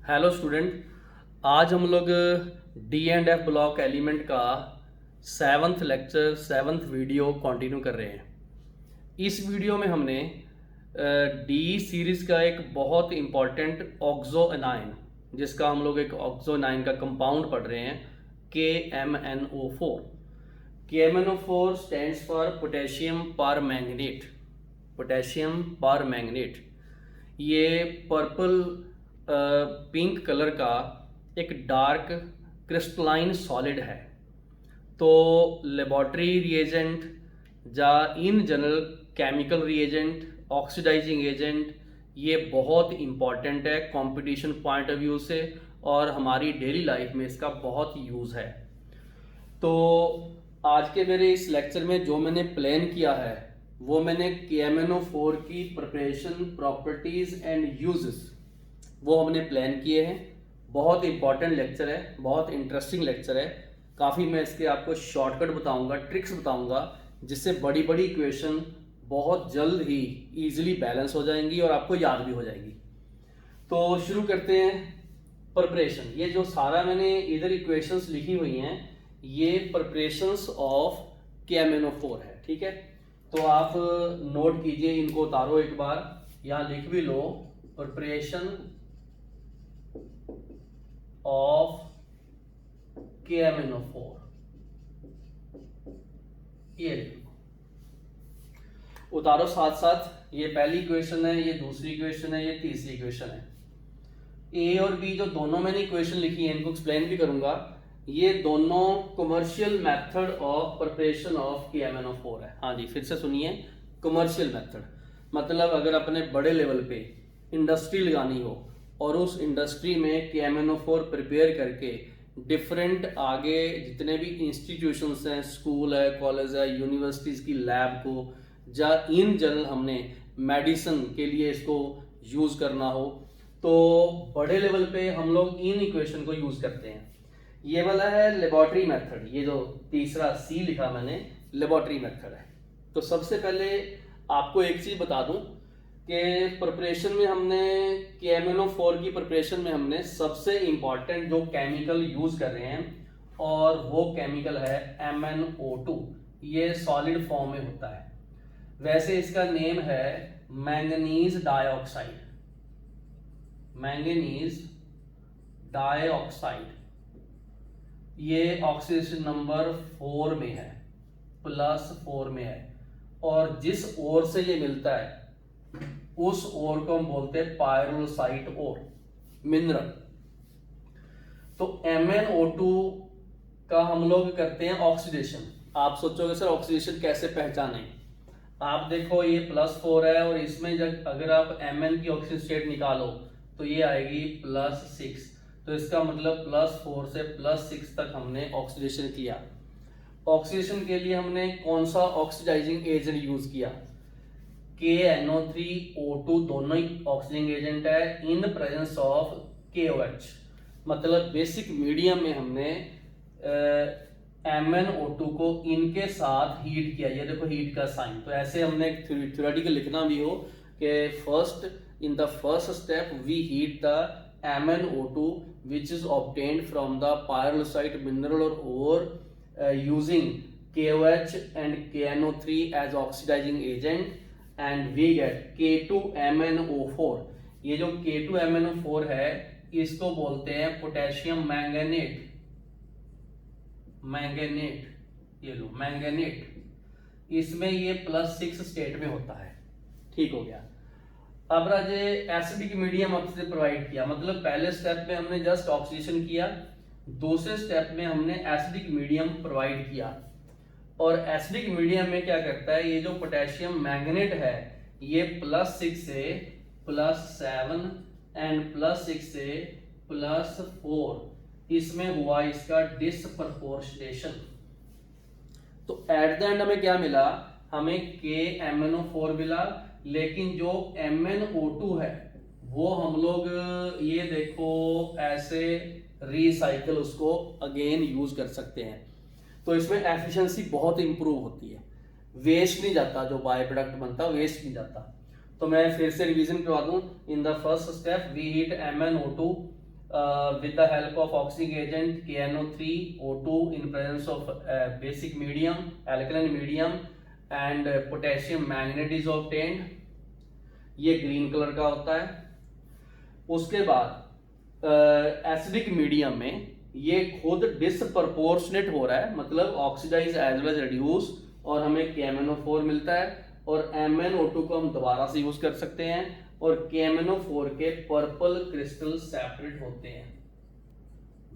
Hello student. आज हम लोग D and F block element का seventh lecture seventh video continue कर रहे हैं। इस वीडियो में हमने डी सीरीज़ का एक बहुत इम्पॉर्टेंट ऑक्सो एनाइन, जिसका हम लोग एक ऑक्सो एनाइन का कंपाउंड पढ़ रहे हैं, KMnO4। KMnO4 stands for potassium permanganate. Potassium permanganate ये पर्पल पिंक कलर का एक डार्क क्रिस्टलाइन सॉलिड है। तो लेबॉर्ट्री रिएजेंट या in general chemical reagent, oxidizing agent, ये बहुत इम्पॉर्टेंट है कंपटीशन पॉइंट ऑफ व्यू से, और हमारी डेली लाइफ में इसका बहुत यूज़ है। तो आज के मेरे इस लेक्चर में जो मैंने प्लान किया है वो मैंने KMnO4 की प्रिपरेशन, प्रॉपर्टीज़ एंड यूजेस वो हमने प्लान किए हैं। बहुत इंपॉर्टेंट लेक्चर है, बहुत इंटरेस्टिंग लेक्चर है। काफ़ी मैं इसके आपको शॉर्टकट बताऊंगा, ट्रिक्स बताऊंगा, जिससे बड़ी बड़ी इक्वेशन बहुत जल्द ही इजीली बैलेंस हो जाएंगी और आपको याद भी हो जाएगी। तो शुरू करते हैं प्रिपरेशन। ये जो सारा मैंने इधर इक्वेशंस लिखी हुई हैं, ये प्रिपरेशंस ऑफ KMnO4 है, ठीक है। तो आप नोट कीजिए, इनको उतारो एक बार, यहाँ लिख भी लो, प्रिपरेशन ऑफ KMnO4, ये उतारो साथ साथ। ये पहली इक्वेशन है, ये दूसरी इक्वेशन है, ये तीसरी इक्वेशन है। ए और बी जो दोनों मैंने इक्वेशन लिखी है, इनको एक्सप्लेन भी करूंगा। ये दोनों commercial method of preparation of KMnO4 है। हाँ जी, फिर से सुनिए, कमर्शियल मेथड मतलब अगर अपने बड़े लेवल पे इंडस्ट्री लगानी हो और उस इंडस्ट्री में KMnO4 प्रिपेयर करके डिफरेंट आगे जितने भी इंस्टीट्यूशंस हैं, स्कूल है, कॉलेज है, यूनिवर्सिटीज़ की लैब को, या इन जनरल हमने मेडिसिन के लिए इसको यूज़ करना हो, तो बड़े लेवल पे हम लोग इन इक्वेशन को यूज़ करते हैं। ये वाला है लेबॉर्ट्री मेथड, ये जो तीसरा सी लिखा मैंने, लेबॉर्ट्री मेथड है। तो सबसे पहले आपको एक चीज़ बता दूं कि प्रिपरेशन में हमने KMnO4 की प्रिपरेशन में हमने सबसे इम्पॉर्टेंट जो केमिकल यूज़ कर रहे हैं, और वो केमिकल है MnO2। ये सॉलिड फॉर्म में होता है। वैसे इसका नेम है मैंगनीज डाइऑक्साइड। मैंगनीज डाइऑक्साइड ये ऑक्सीडेशन नंबर 4 में है, +4 में है, और जिस ओर से ये मिलता है उस ओर को हम बोलते हैं पायरोसाइट ओर, मिनरल। तो MnO2 का हम लोग करते हैं ऑक्सीडेशन। आप सोचोगे सर ऑक्सीडेशन कैसे पहचानें? आप देखो ये +4 है, और इसमें जब अगर आप Mn की ऑक्सीजन स्टेट निकालो तो ये आएगी +6। तो इसका मतलब +4 से +6 तक हमने ऑक्सीडेशन किया। ऑक्सीडेशन के लिए हमने कौन सा ऑक्सीडाइजिंग एजेंट यूज किया? KNO3O2 दोनों ही ऑक्सीडाइजिंग एजेंट है इन प्रेजेंस ऑफ KOH। मतलब बेसिक मीडियम में हमने MnO2 को इनके साथ हीट किया। ये देखो हीट का साइन। तो ऐसे हमने थ्योरेटिकल लिखना भी हो कि in the first step we heat the MnO2 which is obtained from the pyrolusite mineral or ore using KOH and KNO3 as oxidizing agent, and we get K2MnO4। ये जो K2MnO4 है इसको बोलते हैं पोटेशियम मैंगनेट। मैंगनेट, ये लो manganate, इसमें ये +6 state में होता है। ठीक हो गया। अब राजे एसिडिक मीडियम आपसे प्रोवाइड किया, मतलब पहले स्टेप में हमने जस्ट ऑक्सीडेशन किया, दूसरे स्टेप में हमने एसिडिक मीडियम प्रोवाइड किया। और एसिडिक मीडियम में क्या करता है, ये जो पोटेशियम मैंगनेट है ये +6 से +7 एंड +6 से +4, इसमें हुआ इसका डिसप्रपोर्शनेशन। तो एट द एंड हमें क्या मिला? हमें KMnO4 मिला, लेकिन जो MnO2 है वो हम लोग ये देखो ऐसे रिसाइकल उसको अगेन यूज कर सकते हैं। तो इसमें एफिशिएंसी बहुत इंप्रूव होती है, वेस्ट नहीं जाता, जो बाय प्रोडक्ट बनता वेस्ट नहीं जाता। तो मैं फिर से रिवीजन करवा दूं। In the first step we heat MnO2 with the help of oxygen agent KNO3 O2 in presence of basic medium alkaline medium and potassium manganate is obtained। ये ग्रीन कलर का होता है। उसके बाद एसिडिक मीडियम में ये खुद disproportionate हो रहा है, मतलब oxidize as well as reduce, और हमें KMnO4 मिलता है और MnO2 को हम दोबारा से यूज कर सकते हैं और KMnO4 के पर्पल क्रिस्टल सेपरेट होते हैं,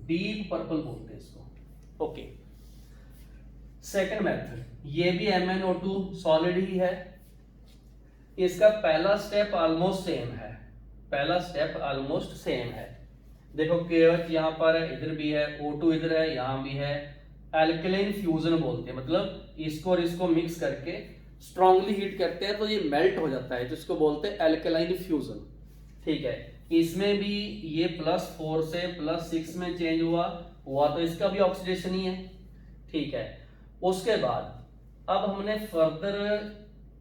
डीप पर्पल बोलते हैं इसको। ओके, सेकंड मेथड, ये भी MnO2 सॉलिड ही है। इसका पहला स्टेप ऑलमोस्ट सेम है, पहला स्टेप ऑलमोस्ट सेम है। देखो KOH यहाँ पर है, इधर भी है, O2 इधर है, यहाँ भी है। एल्कलाइन फ्यूजन बोलते हैं, मतलब इसको और इसको मिक्स करके स्ट्रांगली हीट करते हैं तो ये मेल्ट हो जाता है, जिसको बोलते हैं एल्कलाइन फ्यूजन। ठीक है, इसमें भी ये +4 से +6 में चेंज हुआ तो इसका भी ऑक्सीडेशन ही है। ठीक है, उसके बाद अब हमने फर्दर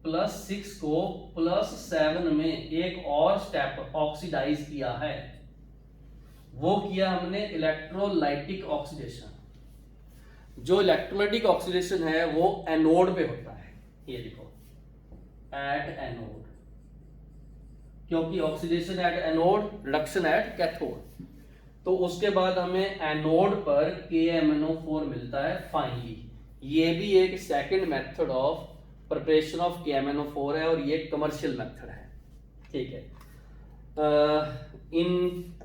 +6 को +7 में एक और स्टेप ऑक्सीडाइज किया है, वो किया हमने इलेक्ट्रोलाइटिक ऑक्सीडेशन। जो इलेक्ट्रोलाइटिक ऑक्सीडेशन है वो एनोड पे होता है, ये देखो एट एनोड, क्योंकि oxidation at anode, reduction at cathode. तो उसके बाद हमें एनोड पर KMnO4 मिलता है फाइनली। ये भी एक second method of preparation of KMnO4 है और ये कमर्शियल मेथड है। ठीक है,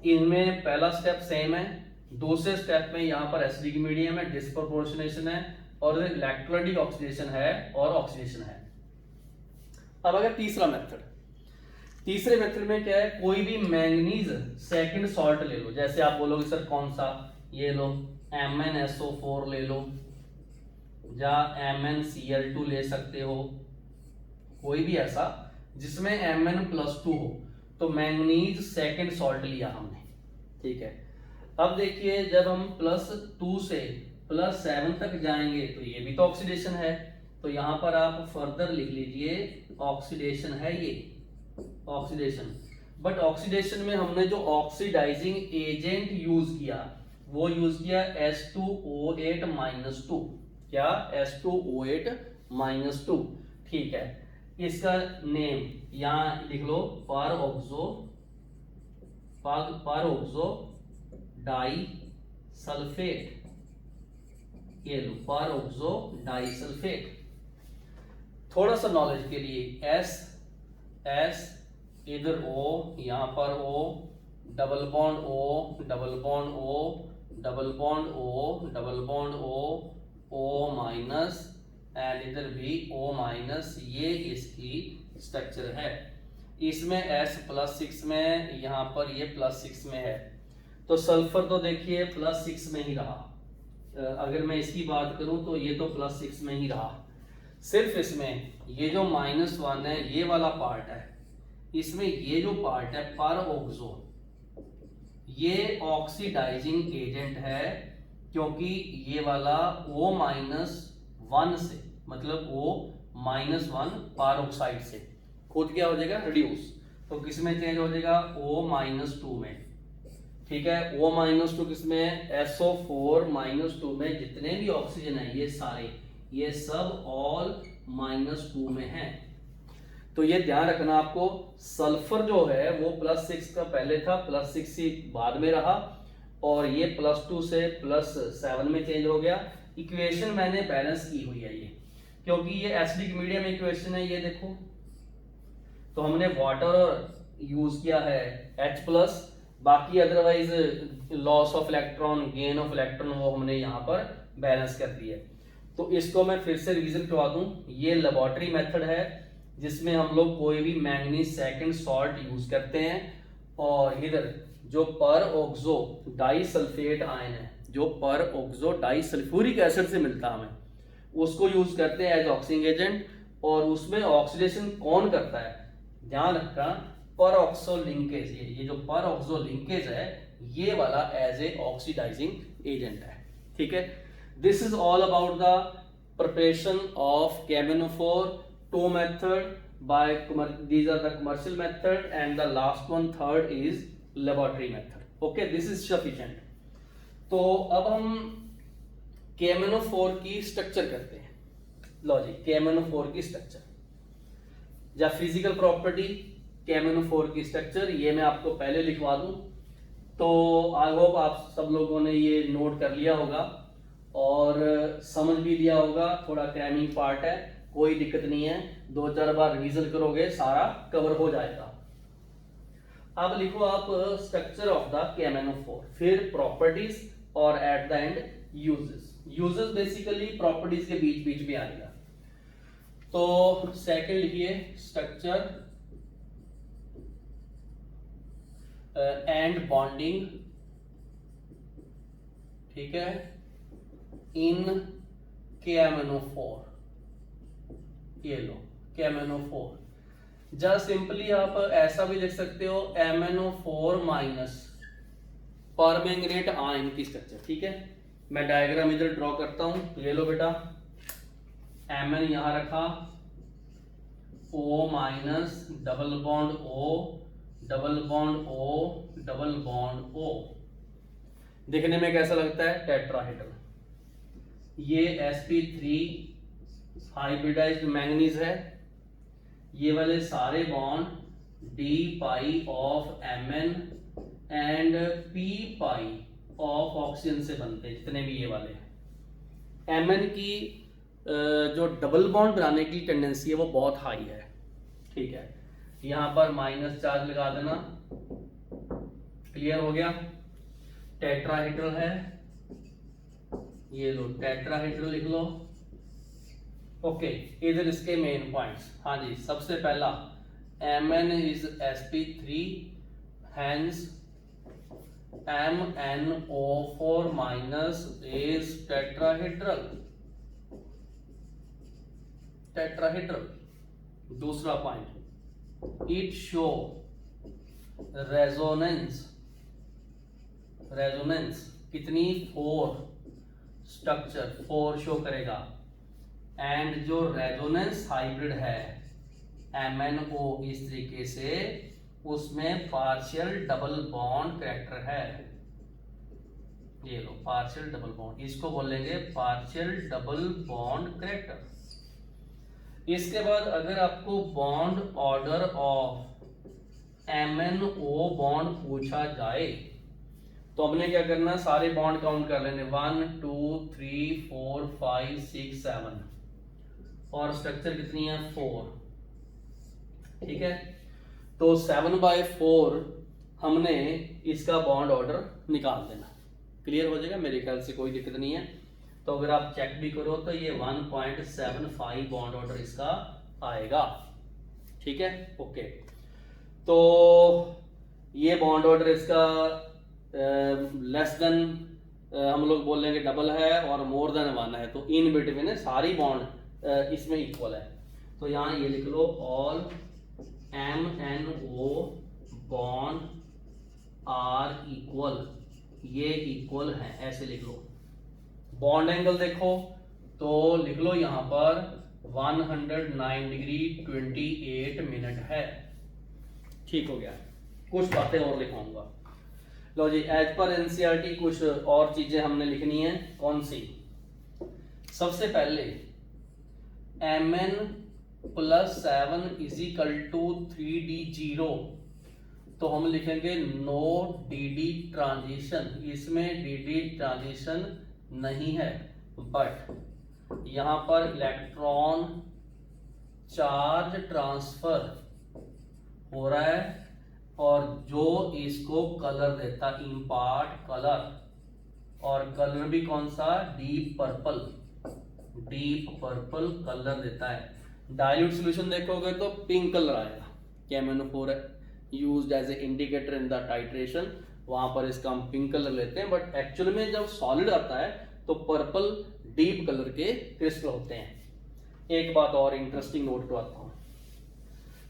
इनमें पहला स्टेप सेम है, दूसरे स्टेप में यहाँ पर एसिडिक मीडियम है, डिस्प्रोपोर्शनेशन है और इलेक्ट्रोलाइटिक ऑक्सीडेशन है और ऑक्सीडेशन है। अब अगर तीसरा मेथड, तीसरे मेथड में क्या है, कोई भी मैंगनीज सेकंड सॉल्ट ले लो, जैसे आप बोलोगे सर कौन सा, ये लो MnSO4 ले लो या MnCl2 ले सकते हो, कोई भी ऐसा जिसमें Mn+2 हो, तो मैंगनीज सेकंड सॉल्ट लिया हमने। ठीक है, अब देखिए जब हम +2 से +7 तक जाएंगे तो ये भी तो ऑक्सीडेशन है, तो यहां पर आप फर्दर लिख लीजिए ऑक्सीडेशन है, ये ऑक्सीडेशन। बट ऑक्सीडेशन में हमने जो ऑक्सीडाइजिंग एजेंट यूज किया वो यूज किया H2O8-2। क्या? H2O8-2। ठीक है, इसका नेम यहां लिख लो, परऑक्सो डाई सल्फेट। ये लो परऑक्सो डाई सल्फेट। थोड़ा सा नॉलेज के लिए, एस इधर O, यहां पर O, double bond O, double bond O, double bond O, double bond O minus, and इधर भी O-, ये इसकी स्ट्रक्चर है। इसमें S+6 में, यहां पर ये +6 में है, तो सल्फर तो देखिए +6 में ही रहा। अगर मैं इसकी बात करूं तो ये तो +6 में ही रहा। सिर्फ इसमें ये जो -1 है, ये वाला पार्ट है, इसमें ये जो पार्ट है परऑक्सो, ये ऑक्सीडाइजिंग एजेंट है, क्योंकि ये वाला O-1 से, मतलब O-1 परऑक्साइड से खुद क्या हो जाएगा, रिड्यूस, तो किस में चेंज हो जाएगा, O-2 में। ठीक है, O-2 किस में है, SO4-2 में। जितने भी ऑक्सीजन है ये सारे, ये सब ऑल -2 में है। तो ये ध्यान रखना आपको, सल्फर जो है वो +6 का पहले था, +6 ही बाद में रहा, और ये +2 से +7 में चेंज हो गया। इक्वेशन मैंने बैलेंस की हुई है ये, क्योंकि ये एसिडिक मीडियम इक्वेशन है, ये देखो। तो हमने वाटर यूज किया है H+, बाकी otherwise loss of electron, gain of electron, वो हमने यहाँ पर बैलेंस कर दिया। तो इसको मैं फिर से रिवीजन करवा दूं, ये लेबोरेटरी मेथड है जिसमें हम लोग कोई भी मैंगनीज सेकंड सॉल्ट यूज करते हैं, और इधर जो परऑक्सो डाइसल्फेट आयन है, जो परऑक्सो डाइसल्फ्यूरिक एसिड से मिलता है हमें, उसको यूज करते हैं एज ऑक्सीजन एजेंट। और उसमें ऑक्सीडेशन कौन करता है, ध्यान रखना, परऑक्सो लिंकेज। ये जो परऑक्सो लिंकेज है, ये वाला एज ए ऑक्सीडाइजिंग एजेंट है। ठीक है, this is all about the preparation of KMnO4, 2 method by these are the commercial method, and the last one, third, is laboratory method. Okay, this is sufficient. तो अब हम KMnO4 की structure करते हैं। लो जी, KMnO4 की स्ट्रक्चर या physical property KMnO4 की structure, ये मैं आपको पहले लिखवा दूं। तो आई होप आप सब लोगों ने ये नोट कर लिया होगा और समझ भी लिया होगा। थोड़ा क्रैमिंग पार्ट है, कोई दिक्कत नहीं है, 2-4 बार रिवीजन करोगे सारा कवर हो जाएगा। अब लिखो आप स्ट्रक्चर ऑफ द KMnO4, फिर प्रॉपर्टीज और eight the and uses. Uses basically properties के बीच बीच में आएगा। तो सेकंड लिखिए स्ट्रक्चर एंड बॉन्डिंग, ठीक है, इन KMnO4। ये लो KMnO4, जस्ट सिंपली आप ऐसा भी लिख सकते हो MnO4 माइनस परमैंगनेट आयन की स्ट्रक्चर, ठीक है। मैं डायग्राम इधर ड्रॉ करता हूं, ये लो बेटा, Mn यहां रखा, O minus double bond O, double bond O, double bond O। दिखने में कैसा लगता है? टेट्राहेड्रल। ये sp3 हाइब्रिडाइज्ड मैंगनीज है। ये वाले सारे bond d pi of Mn and p pi of oxygen से बनते हैं, जितने भी ये वाले हैं। Mn की जो डबल बॉन्ड बनाने की टेंडेंसी है वो बहुत हाई है, ठीक है। यहां पर माइनस चार्ज लगा देना, क्लियर हो गया। टेट्राहेड्रल है, ये लो टेट्राहेड्रल लिख लो। ओके, इधर इसके मेन पॉइंट्स। हाँ जी, सबसे पहला Mn is sp3, hence MnO4 minus is tetrahedral. Tetrahedral. दूसरा point, it show resonance. Resonance कितनी? 4 स्ट्रक्चर, 4 शो करेगा। एंड जो रेजोनेंस हाइब्रिड है MnO इस तरीके से, उसमें पार्शियल डबल बॉन्ड कैरेक्टर है। ये लो पार्शियल डबल बॉन्ड, इसको बोलेंगे पार्शियल डबल बॉन्ड कैरेक्टर। इसके बाद अगर आपको bond order of MnO bond पूछा जाए तो हमने क्या करना, सारे बॉन्ड काउंट कर लेने, 1 2 3 4 5 6 7, और स्ट्रक्चर कितनी है? 4, ठीक है। तो 7/4 हमने इसका बॉन्ड ऑर्डर निकाल देना, क्लियर हो जाएगा, मेरे ख्याल से कोई दिक्कत नहीं है। तो अगर आप चेक भी करो तो ये 1.75 बॉन्ड ऑर्डर इसका आएगा, ठीक है। ओके, तो ये बॉन्ड ऑर्डर इसका लेस देन हम लोग बोलेंगे डबल है, और मोर देन 1 है, तो इन बिटवीन है, सारी बॉन्ड इसमें इक्वल है। तो यहाँ ये लिख लो, all MnO bond are equal, ये इक्वल है, ऐसे लिख लो। बॉन्ड एंगल देखो तो लिख लो यहां पर 109 डिग्री 28 मिनट है, ठीक हो गया। कुछ बातें और लिखवाऊंगा। लो जी, एज पर एनसीईआरटी कुछ और चीजें हमने लिखनी है। कौन सी? सबसे पहले Mn+7 = 3d0, तो हम लिखेंगे नो dd ट्रांजिशन। इसमें dd ट्रांजिशन नहीं है, बट यहां पर इलेक्ट्रॉन चार्ज ट्रांसफर हो रहा है, और जो इसको कलर देता, इम्पार्ट कलर, और कलर भी कौन सा? Deep purple. Deep purple colour देता है। डाइल्यूट सॉल्यूशन देखोगे तो पिंक कलर आएगा। KMnO4 used as a indicator in the titration, वहां पर इसका हम पिंक कलर लेते हैं, बट एक्चुअल में जब सॉलिड आता है तो पर्पल डीप कलर के क्रिस्टल होते हैं। एक बात और इंटरेस्टिंग नोट करवाता हूं,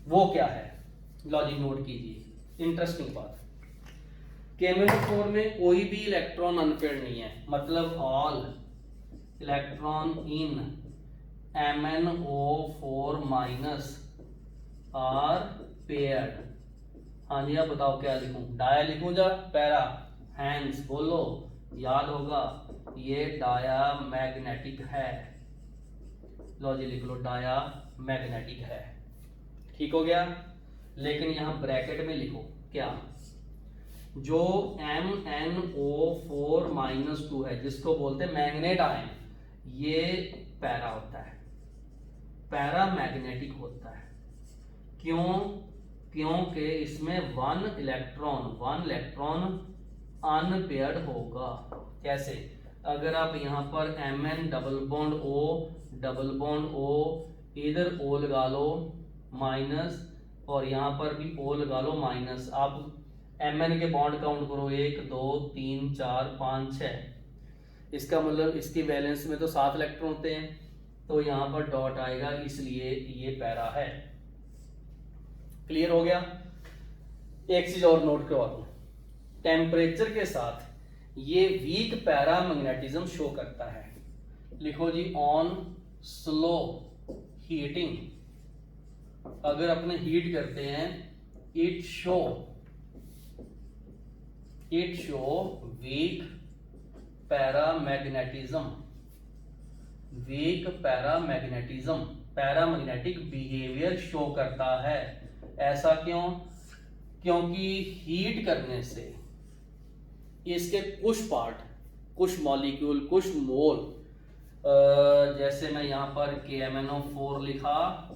वो क्या है? लॉजिक नोट कीजिए, इंटरेस्टिंग बात। KMnO4 में कोई भी इलेक्ट्रॉन अनपेयर्ड नहीं है, मतलब all electron in MnO4 minus are paired. हाँ जी, अब बताओ क्या लिखूं? डाया लिखूं या पैरा? हैंस बोलो, याद होगा ये डायामैग्नेटिक है। लो जी लिख लो डायामैग्नेटिक है। ठीक हो गया। लेकिन यहां ब्रैकेट में लिखो क्या, जो MnO4 - 2 है जिसको बोलते हैं मैग्नेट आयन, ये पैरा होता है, पैरामैग्नेटिक होता है। क्यों? क्योंकि इसमें वन इलेक्ट्रॉन अनपेयर्ड होगा। कैसे? अगर आप यहाँ पर Mn डबल बॉन्ड O इधर O लगा लो माइनस, और यहाँ पर भी O लगा लो माइनस। आप Mn के बॉन्ड काउंट करो, 1 2 3 4 5 6। इसका मतलब इसकी वैलेंस में तो 7 इलेक्ट्रॉन होते हैं, तो यहाँ पर डॉट आएगा, इसलिए ये पैरा है। क्लियर हो गया। एक चीज और नोट करवा दूं, टेम्परेचर के साथ ये वीक पैरामैग्नेटिज्म शो करता है। लिखो जी, ऑन स्लो हीटिंग, अगर अपने हीट करते हैं, it show weak paramagnetic behaviour show करता है। ऐसा क्यों? क्योंकि हीट करने से इसके कुछ मॉलिक्यूल, कुछ मोल, जैसे मैं यहां पर KMnO4 लिखा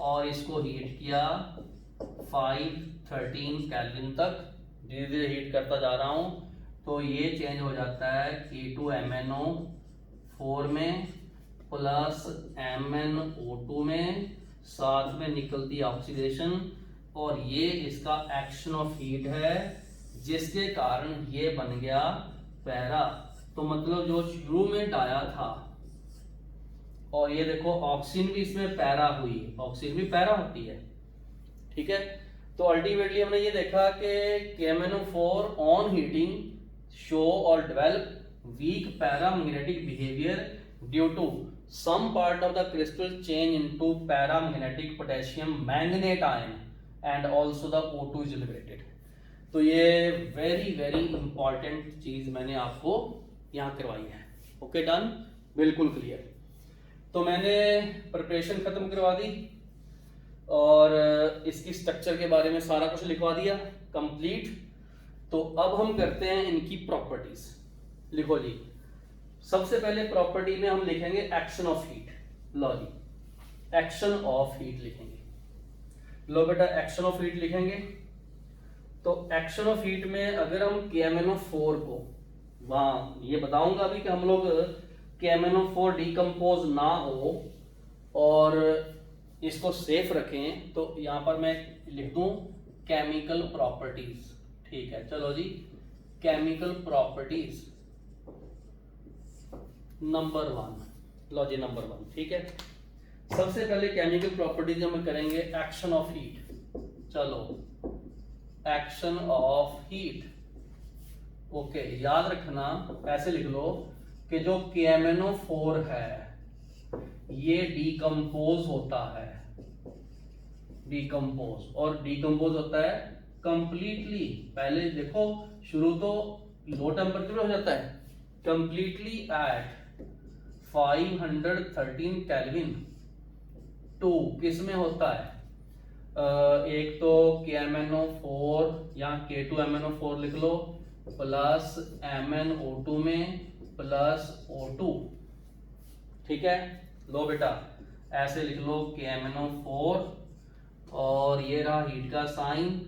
और इसको हीट किया 513 केल्विन तक, धीरे धीरे हीट करता जा रहा हूं, तो ये चेंज हो जाता है K2MnO4 में प्लस MnO2 में, साथ में निकलती ऑक्सीडेशन, और ये इसका एक्शन ऑफ हीट है, जिसके कारण ये बन गया पैरा। तो मतलब जो शुरू में डाया था, और ये देखो ऑक्सीजन भी इसमें पैरा हुई, ऑक्सीजन भी पैरा होती है। ठीक है। तो अल्टीमेटली हमने ये देखा कि KMnO4 ऑन हीटिंग शो और develop weak paramagnetic behaviour due to some part of the crystal change into paramagnetic potassium manganate ion and also the O2 is liberated। तो ये वेरी वेरी इंपॉर्टेंट चीज मैंने आपको यहाँ करवाई है। ओके डन, बिल्कुल क्लियर। तो मैंने प्रिपरेशन खत्म करवा दी और इसकी स्ट्रक्चर के बारे में सारा कुछ लिखवा दिया कंप्लीट। तो अब हम करते हैं इनकी प्रॉपर्टीज। लिखो जी, सबसे पहले प्रॉपर्टी में हम लिखेंगे एक्शन ऑफ हीट। लो जी, एक्शन ऑफ हीट लिखेंगे। लो बेटा, एक्शन ऑफ हीट लिखेंगे। तो एक्शन ऑफ हीट में अगर हम KMnO4 को, वहां ये बताऊंगा अभी कि हम लोग KMnO4 डिकम्पोज ना हो और इसको सेफ रखें, तो यहां पर मैं लिख दूं केमिकल प्रॉपर्टीज। ठीक है, चलो जी, केमिकल प्रॉपर्टीज नंबर 1। लो जी, नंबर 1। ठीक है, सबसे पहले केमिकल प्रॉपर्टीज हम करेंगे एक्शन ऑफ हीट। चलो, एक्शन ऑफ हीट। ओके, याद रखना, ऐसे लिख लो कि जो KMnO4 है ये डिकम्पोज होता है, डिकम्पोज, और डिकम्पोज होता है कंप्लीटली। पहले देखो, शुरू तो लो टेम्परेचर हो जाता है, कंप्लीटली एट 513 केल्विन। टू किस में होता है? एक तो KMnO4 या K2MnO4 लिख लो, प्लस MnO2 में प्लस O2। ठीक है, लो बेटा ऐसे लिख लो KMnO4, और ये रहा हीट का साइन,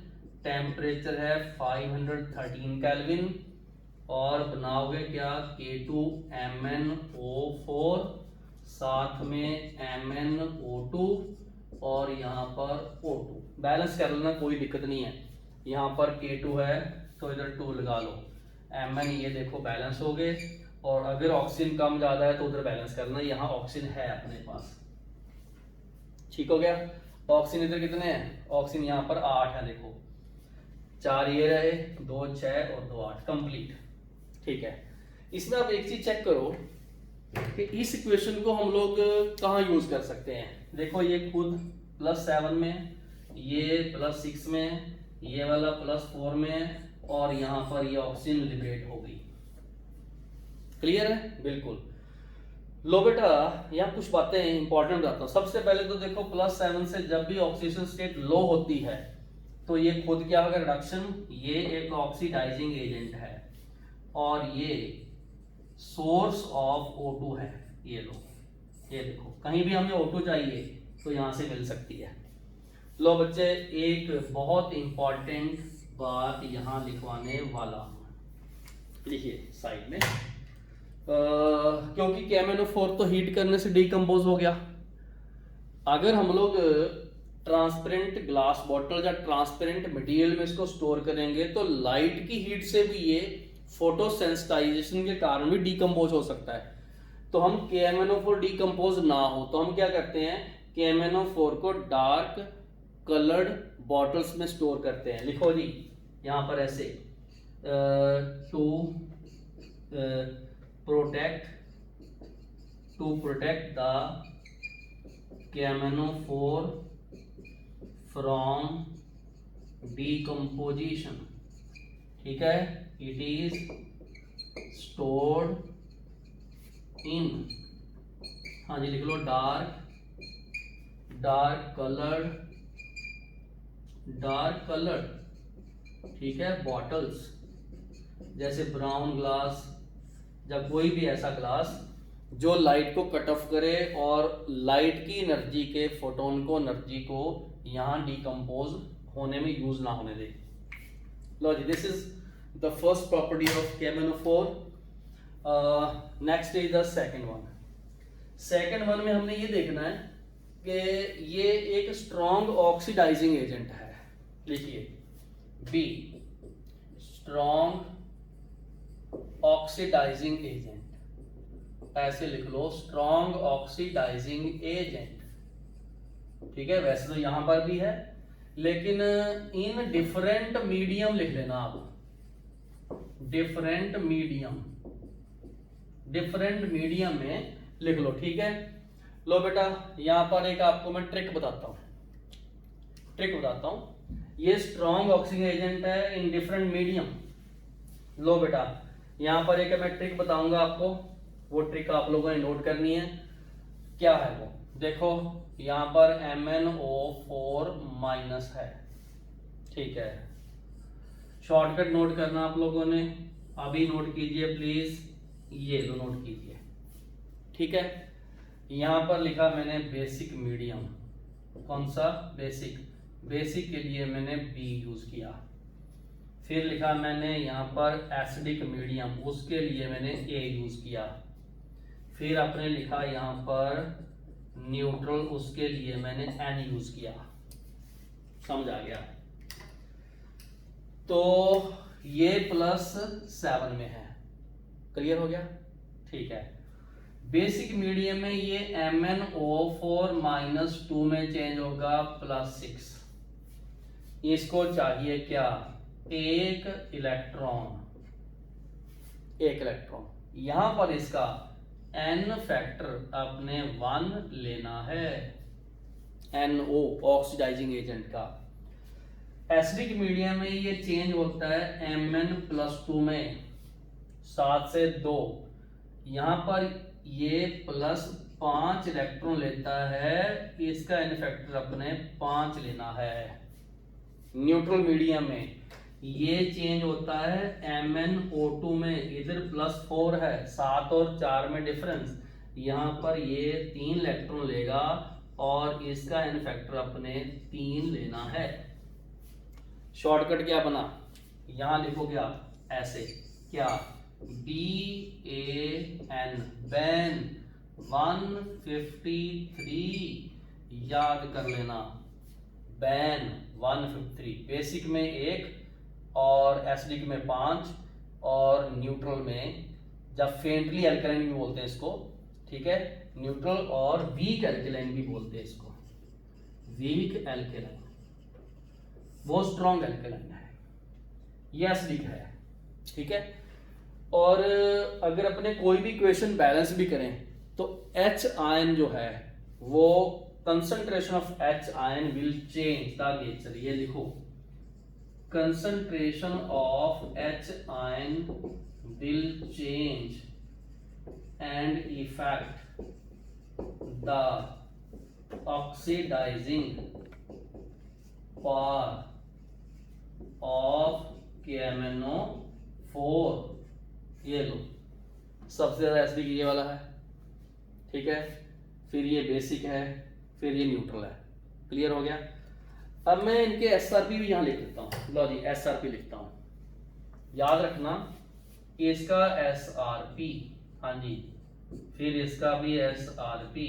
टेम्परेचर है 513 केल्विन, और बनाओगे क्या? K2MnO4 साथ में MnO2 और यहाँ पर O2। बैलेंस कर लेना, कोई दिक्कत नहीं है। यहाँ पर K2 है तो इधर 2 लगा लो, Mn ये देखो बैलेंस हो गए, और अगर ऑक्सीजन कम ज्यादा है तो उधर बैलेंस करना, यहाँ ऑक्सीजन है अपने पास। ठीक हो गया। ऑक्सीजन इधर कितने हैं? ऑक्सीजन यहाँ पर 8 है, देखो 4 ये रहे, 2 6 और 2 8, कंप्लीट। ठीक है, इसमें आप एक चीज चेक करो कि इस इक्वेशन को हम लोग कहाँ यूज कर सकते हैं। देखो, ये खुद +7 में, ये +6 में, ये वाला +4 में, और यहाँ पर ये ऑक्सीजन लिबरेट हो गई। क्लियर है? बिल्कुल। लो बेटा, यहाँ कुछ बातें इंपॉर्टेंट बताता हूँ। सबसे पहले तो देखो +7 से जब भी ऑक्सीजन स्टेट लो होती है तो ये खुद क्या होगा, रिडक्शन। ये एक ऑक्सीडाइजिंग एजेंट है और ये सोर्स ऑफ O2 है। ये लो, ये देखो, कहीं भी हमें O2 चाहिए तो यहां से मिल सकती है। लो बच्चे, एक बहुत इंपॉर्टेंट बात यहां लिखवाने वाला हूं, लिखिए साइड में। क्योंकि KMnO4 तो हीट करने से डिकम्पोज हो गया। अगर हम लोग ट्रांसपेरेंट ग्लास बॉटल या ट्रांसपेरेंट मटेरियल में इसको स्टोर करेंगे तो लाइट की हीट से भी ये फोटोसेंसिटाइजेशन के कारण भी डिकम्पोज हो सकता है। तो हम KMnO4 डिकम्पोज ना हो तो हम क्या करते हैं, KMnO4 को डार्क कलर्ड बॉटल्स में स्टोर करते हैं। लिखो जी यहाँ पर ऐसे, to protect the KMnO4 from decomposition। ठीक है, इट इज स्टोर्ड इन, हाँ जी लिख लो, डार्क कलर्ड, ठीक है, बॉटल्स, जैसे ब्राउन ग्लास या कोई भी ऐसा ग्लास जो लाइट को कट ऑफ करे और लाइट की एनर्जी के फोटोन को एनर्जी को यहाँ डिकम्पोज होने में यूज ना होने दे। लो जी, this is the first property of KMnO4। Next is the second one. Second one में हमने ये देखना है कि ये एक स्ट्रॉन्ग ऑक्सीडाइजिंग एजेंट है। लिखिए बी, स्ट्रॉन्ग ऑक्सीडाइजिंग एजेंट, ऐसे लिख लो, स्ट्रॉन्ग ऑक्सीडाइजिंग एजेंट। ठीक है, वैसे तो यहां पर भी है लेकिन इन डिफरेंट मीडियम लिख लेना आप, डिफरेंट मीडियम में लिख लो। ठीक है, लो बेटा, यहां पर एक आपको मैं ट्रिक बताता हूं, ये स्ट्रॉन्ग ऑक्सीजन एजेंट है इन डिफरेंट मीडियम। लो बेटा, यहां पर एक मैं ट्रिक बताऊंगा आपको, वो ट्रिक आप लोगों ने नोट करनी है। क्या है वो, देखो यहां पर MnO4- है। ठीक है, शॉर्टकट नोट करना आप लोगों ने, अभी नोट कीजिए प्लीज, ये लो नोट कीजिए। ठीक है, यहां पर लिखा मैंने बेसिक मीडियम, कौन सा, बेसिक के लिए मैंने B यूज किया। फिर लिखा मैंने यहाँ पर एसिडिक मीडियम, उसके लिए मैंने A यूज किया। फिर आपने लिखा यहाँ पर न्यूट्रल, उसके लिए मैंने N यूज किया। समझ आ गया? तो ये +7 में है, क्लियर हो गया? ठीक है, बेसिक मीडियम में ये MnO4-2 में चेंज होगा +6। इसको चाहिए क्या, एक इलेक्ट्रॉन। यहां पर इसका N फैक्टर अपने 1 लेना है, NO ऑक्सीडाइजिंग एजेंट का। एसिडिक मीडियम में ये चेंज होता है Mn+2 में 7 से 2, यहां पर ये +5 इलेक्ट्रॉन लेता है, इसका N फैक्टर अपने 5 लेना है। न्यूट्रल मीडियम में ये चेंज होता है MnO2 में, इधर +4 है, 7 और 4 में डिफरेंस, यहां पर ये 3 इलेक्ट्रॉन लेगा और इसका N फैक्टर अपने 3 लेना है। शॉर्टकट क्या बना, यहां लिखोगे आप ऐसे, क्या, BAN, बैन 153, याद कर लेना, बैन 153। बेसिक में 1 और एसिडिक में 5 और न्यूट्रल में, जब फेंटली एल्कलाइन भी बोलते हैं इसको, ठीक है, न्यूट्रल और वीक एल्कलाइन भी बोलते हैं इसको, वीक एल्कलाइन, वो स्ट्रॉन्ग एल्कलाइन है, ये एसिडिक है। ठीक है, और अगर अपने कोई भी इक्वेशन बैलेंस भी करें तो H आयन जो है वो concentration of H ion will change the nature, ये लिखो, concentration of H ion will change and affect the oxidizing power of KMnO4। ये लो, सबसे ज्यादा एसिडिक ये वाला है, ठीक है, फिर ये बेसिक है, फिर ये न्यूट्रल है। क्लियर हो गया। अब मैं इनके एसआरपी भी यहाँ लिख देता हूँ। लो जी, एसआरपी लिखता हूँ, याद रखना इसका एसआरपी, हाँ जी, फिर इसका भी एसआरपी,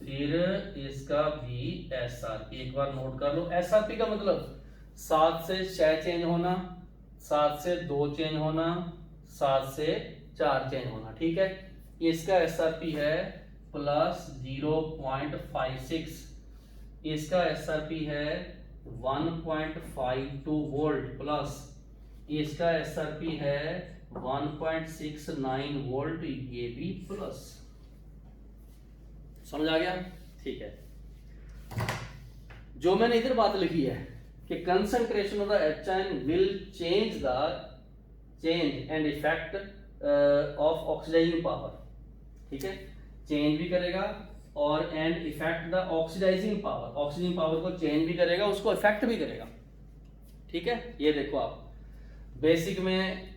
फिर इसका भी एसआरपी। एक बार नोट कर लो। एसआरपी का मतलब 7 से 6 चेंज होना, 7 से 2 चेंज होना, 7 से 4 चेंज होना, ठीक है। इसका एसआरपी है प्लस 0.56, इसका एसआरपी है 1.52 वोल्ट प्लस, इसका एसआरपी है 1.69 वोल्ट, ये भी प्लस। समझ आ गया? ठीक है। जो मैंने इधर बात लिखी है कि concentration of the H ion will change and effect of oxidizing power, ठीक है, चेंज भी करेगा और and effect the oxidizing power, oxygen power को चेंज भी करेगा, उसको इफेक्ट भी करेगा, ठीक है। ये देखो आप बेसिक में,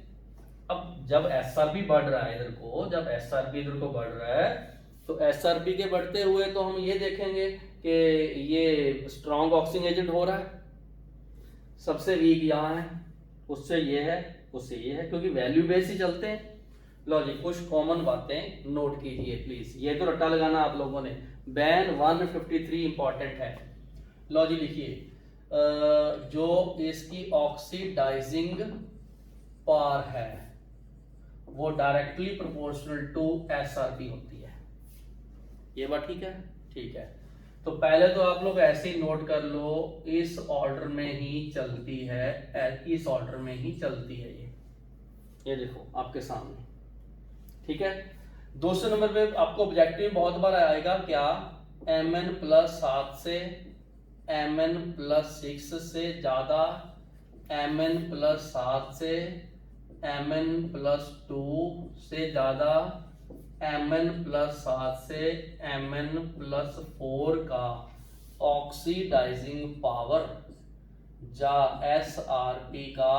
अब जब एसआरपी बढ़ रहा है इधर को, जब एसआरपी इधर को बढ़ रहा है तो एसआरपी के बढ़ते हुए तो हम ये देखेंगे कि ये स्ट्रॉन्ग ऑक्सीजन एजेंट हो रहा है, सबसे वीक यहाँ है, उससे ये है, उससे ये है, क्योंकि वैल्यू बेस ही चलते हैं। लो जी, कुछ कॉमन बातें नोट कीजिए प्लीज, ये तो रट्टा लगाना आप लोगों ने। बैन 153 इंपॉर्टेंट है। लो जी लिखिए, जो इसकी ऑक्सीडाइजिंग पावर है वो डायरेक्टली प्रोपोर्शनल टू एसआरपी होती है। ये बात ठीक है? ठीक है। तो पहले तो आप लोग ऐसे ही नोट कर लो, इस ऑर्डर में ही चलती है, इस ऑर्डर में ही चलती है ये देखो आपके सामने, ठीक है। दूसरे नंबर पे आपको ऑब्जेक्टिव बहुत बार आएगा क्या, Mn प्लस 7 से Mn प्लस 6 से ज्यादा, Mn प्लस 7 से Mn प्लस 2 से ज्यादा, Mn प्लस 7 से Mn प्लस 4 का ऑक्सीडाइजिंग पावर जा SRP का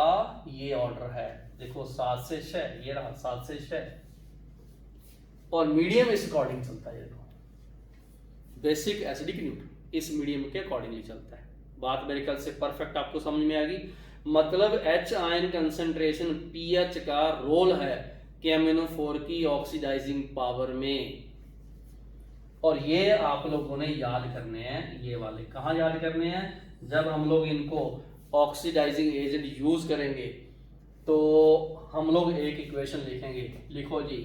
ये ऑर्डर है। देखो 7 से 6, ये रहा 7 से 6, और मीडियम इस अकॉर्डिंग चलता है। देखो बेसिक एसिडिक न्यूट्रल इस मीडियम के अकॉर्डिंगली चलता है। बात मेरे ख्याल से परफेक्ट आपको समझ में आ गई। मतलब एच आयन कंसंट्रेशन पीएच का रोल है KMnO4 की ऑक्सीडाइजिंग पावर में, और ये आप लोगों ने याद करने हैं। ये वाले कहाँ याद करने हैं, जब हम लोग इनको ऑक्सीडाइजिंग एजेंट यूज करेंगे तो हम लोग एक इक्वेशन लिखेंगे। लिखो जी,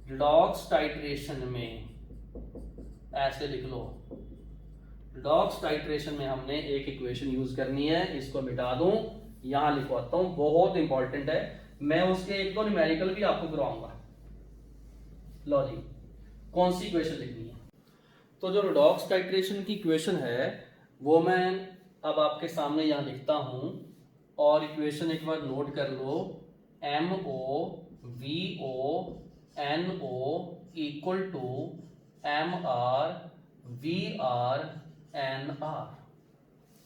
रिडॉक्स टाइट्रेशन में, ऐसे लिख लो, रिडॉक्स टाइट्रेशन में हमने एक इक्वेशन यूज करनी है। इसको मिटा दूं, यहां लिखवाता हूं, बहुत इंपॉर्टेंट है। मैं उसके एक दो न्यूमेरिकल भी आपको करवाऊंगा। लो जी, कौन सी इक्वेशन लिखनी है? तो जो रिडॉक्स टाइट्रेशन की इक्वेशन है वो मैं अब आपके सामने यहां लिखता हूं, और इक्वेशन एक बार नोट कर लो। MOVONO इक्वल टू MrVrNr,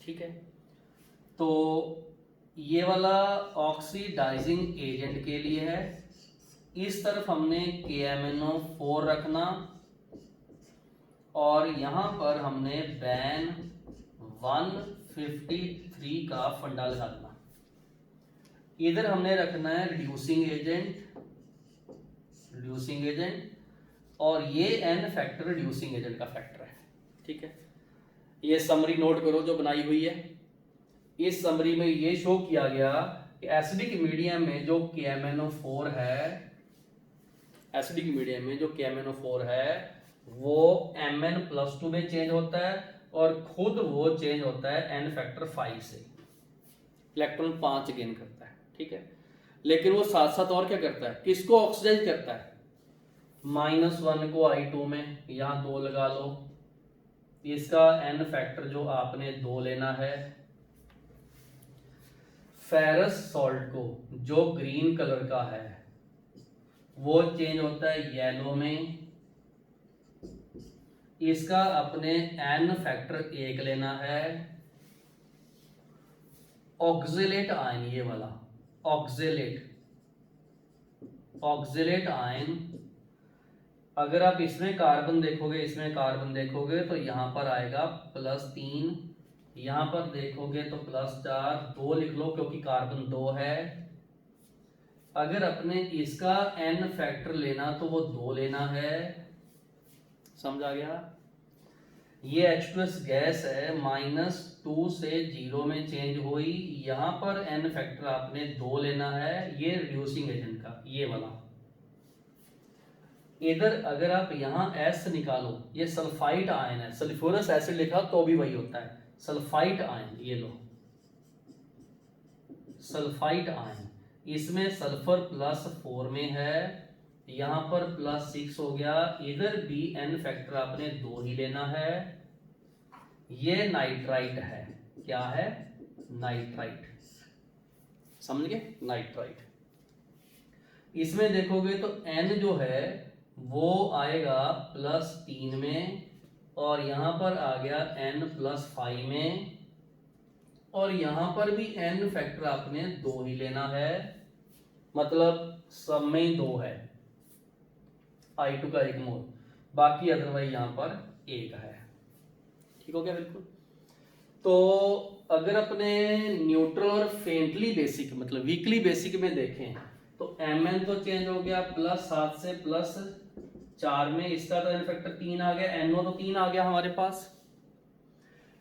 ठीक है। तो ये वाला ऑक्सीडाइजिंग एजेंट के लिए है, इस तरफ हमने KMnO4 रखना, और यहां पर हमने बैन 153 का फंडा लगा देना। इधर हमने रखना है रिड्यूसिंग एजेंट, और ये N फैक्टर रिड्यूसिंग एजेंट का फैक्टर है, ठीक है। ये समरी नोट करो जो बनाई हुई है। इस समरी में ये शो किया गया कि एसिडिक मीडियम में जो KMnO4 है, एसिडिक मीडियम में जो KMnO4 है वो Mn+2 में चेंज होता है, और खुद वो चेंज होता है N फैक्टर 5 से, इलेक्ट्रॉन 5 गेन करता है, ठीक है। लेकिन वो साथ साथ और क्या करता है, किसको ऑक्सीडाइज करता है, -1 को I2 में, यहां 2 लगा लो, इसका N फैक्टर जो आपने 2 लेना है, फेरस सॉल्ट को, जो ग्रीन कलर का है, वो चेंज होता है येलो में। इसका अपने n फैक्टर 1 लेना है। ऑक्जेलेट आयन, ये वाला ऑक्जेलेट आयन, अगर आप इसमें कार्बन देखोगे, इसमें कार्बन देखोगे तो यहां पर आएगा +3, यहां पर देखोगे तो +4, 2 लिख लो क्योंकि कार्बन 2 है। अगर अपने इसका n फैक्टर लेना तो वो 2 लेना है। समझ आ गया? ये H2S गैस है, -2 से 0 में चेंज हुई, यहां पर n फैक्टर आपने 2 लेना है, ये रिड्यूसिंग एजेंट का, ये वाला। इधर अगर आप यहां S निकालो, ये सल्फाइड आयन है, सल्फ्यूरस एसिड लिखा तो भी वही होता है, सल्फाइड आयन, ये लो सल्फाइड आयन, इसमें सल्फर +4 में है, यहां पर +6 हो गया, इधर भी n फैक्टर आपने 2 ही लेना है। ये नाइट्राइट है, क्या है? नाइट्राइट, समझ गए? नाइट्राइट। इसमें देखोगे तो n जो है वो आएगा +3 में, और यहां पर आ गया n +5 में, और यहां पर भी n फैक्टर आपने 2 ही लेना है, मतलब सब में 2 है, I2 का 1 मोल, बाकी अदरवाइज यहां पर 1 है। ठीक हो गया? बिल्कुल। तो अगर अपने न्यूट्रल और फेंटली बेसिक, मतलब वीकली बेसिक में देखें तो Mn तो चेंज हो गया, +7 से +4 में, इसका तो n फैक्टर 3 आ गया, NO तो 3 आ गया हमारे पास।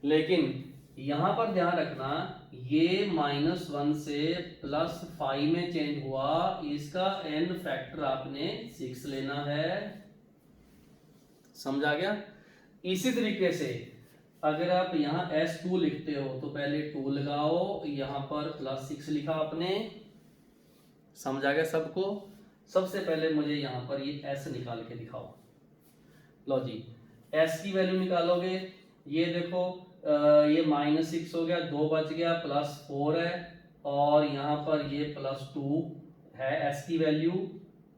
लेकिन यहां पर ध्यान रखना, ये -1 से +5 में चेंज हुआ, इसका n फैक्टर आपने 6 लेना है। समझ आ गया? इसी तरीके से अगर आप यहाँ S2 लिखते हो तो पहले 2 लगाओ, यहां पर +6 लिखा आपने। समझ आ गया सबको? सबसे पहले मुझे यहां पर ये S निकाल के दिखाओ। लो जी, S की वैल्यू निकालोगे, ये देखो ये -6 हो गया, 2 बच गया, +4 है, और यहां पर ये +2 है S की वैल्यू।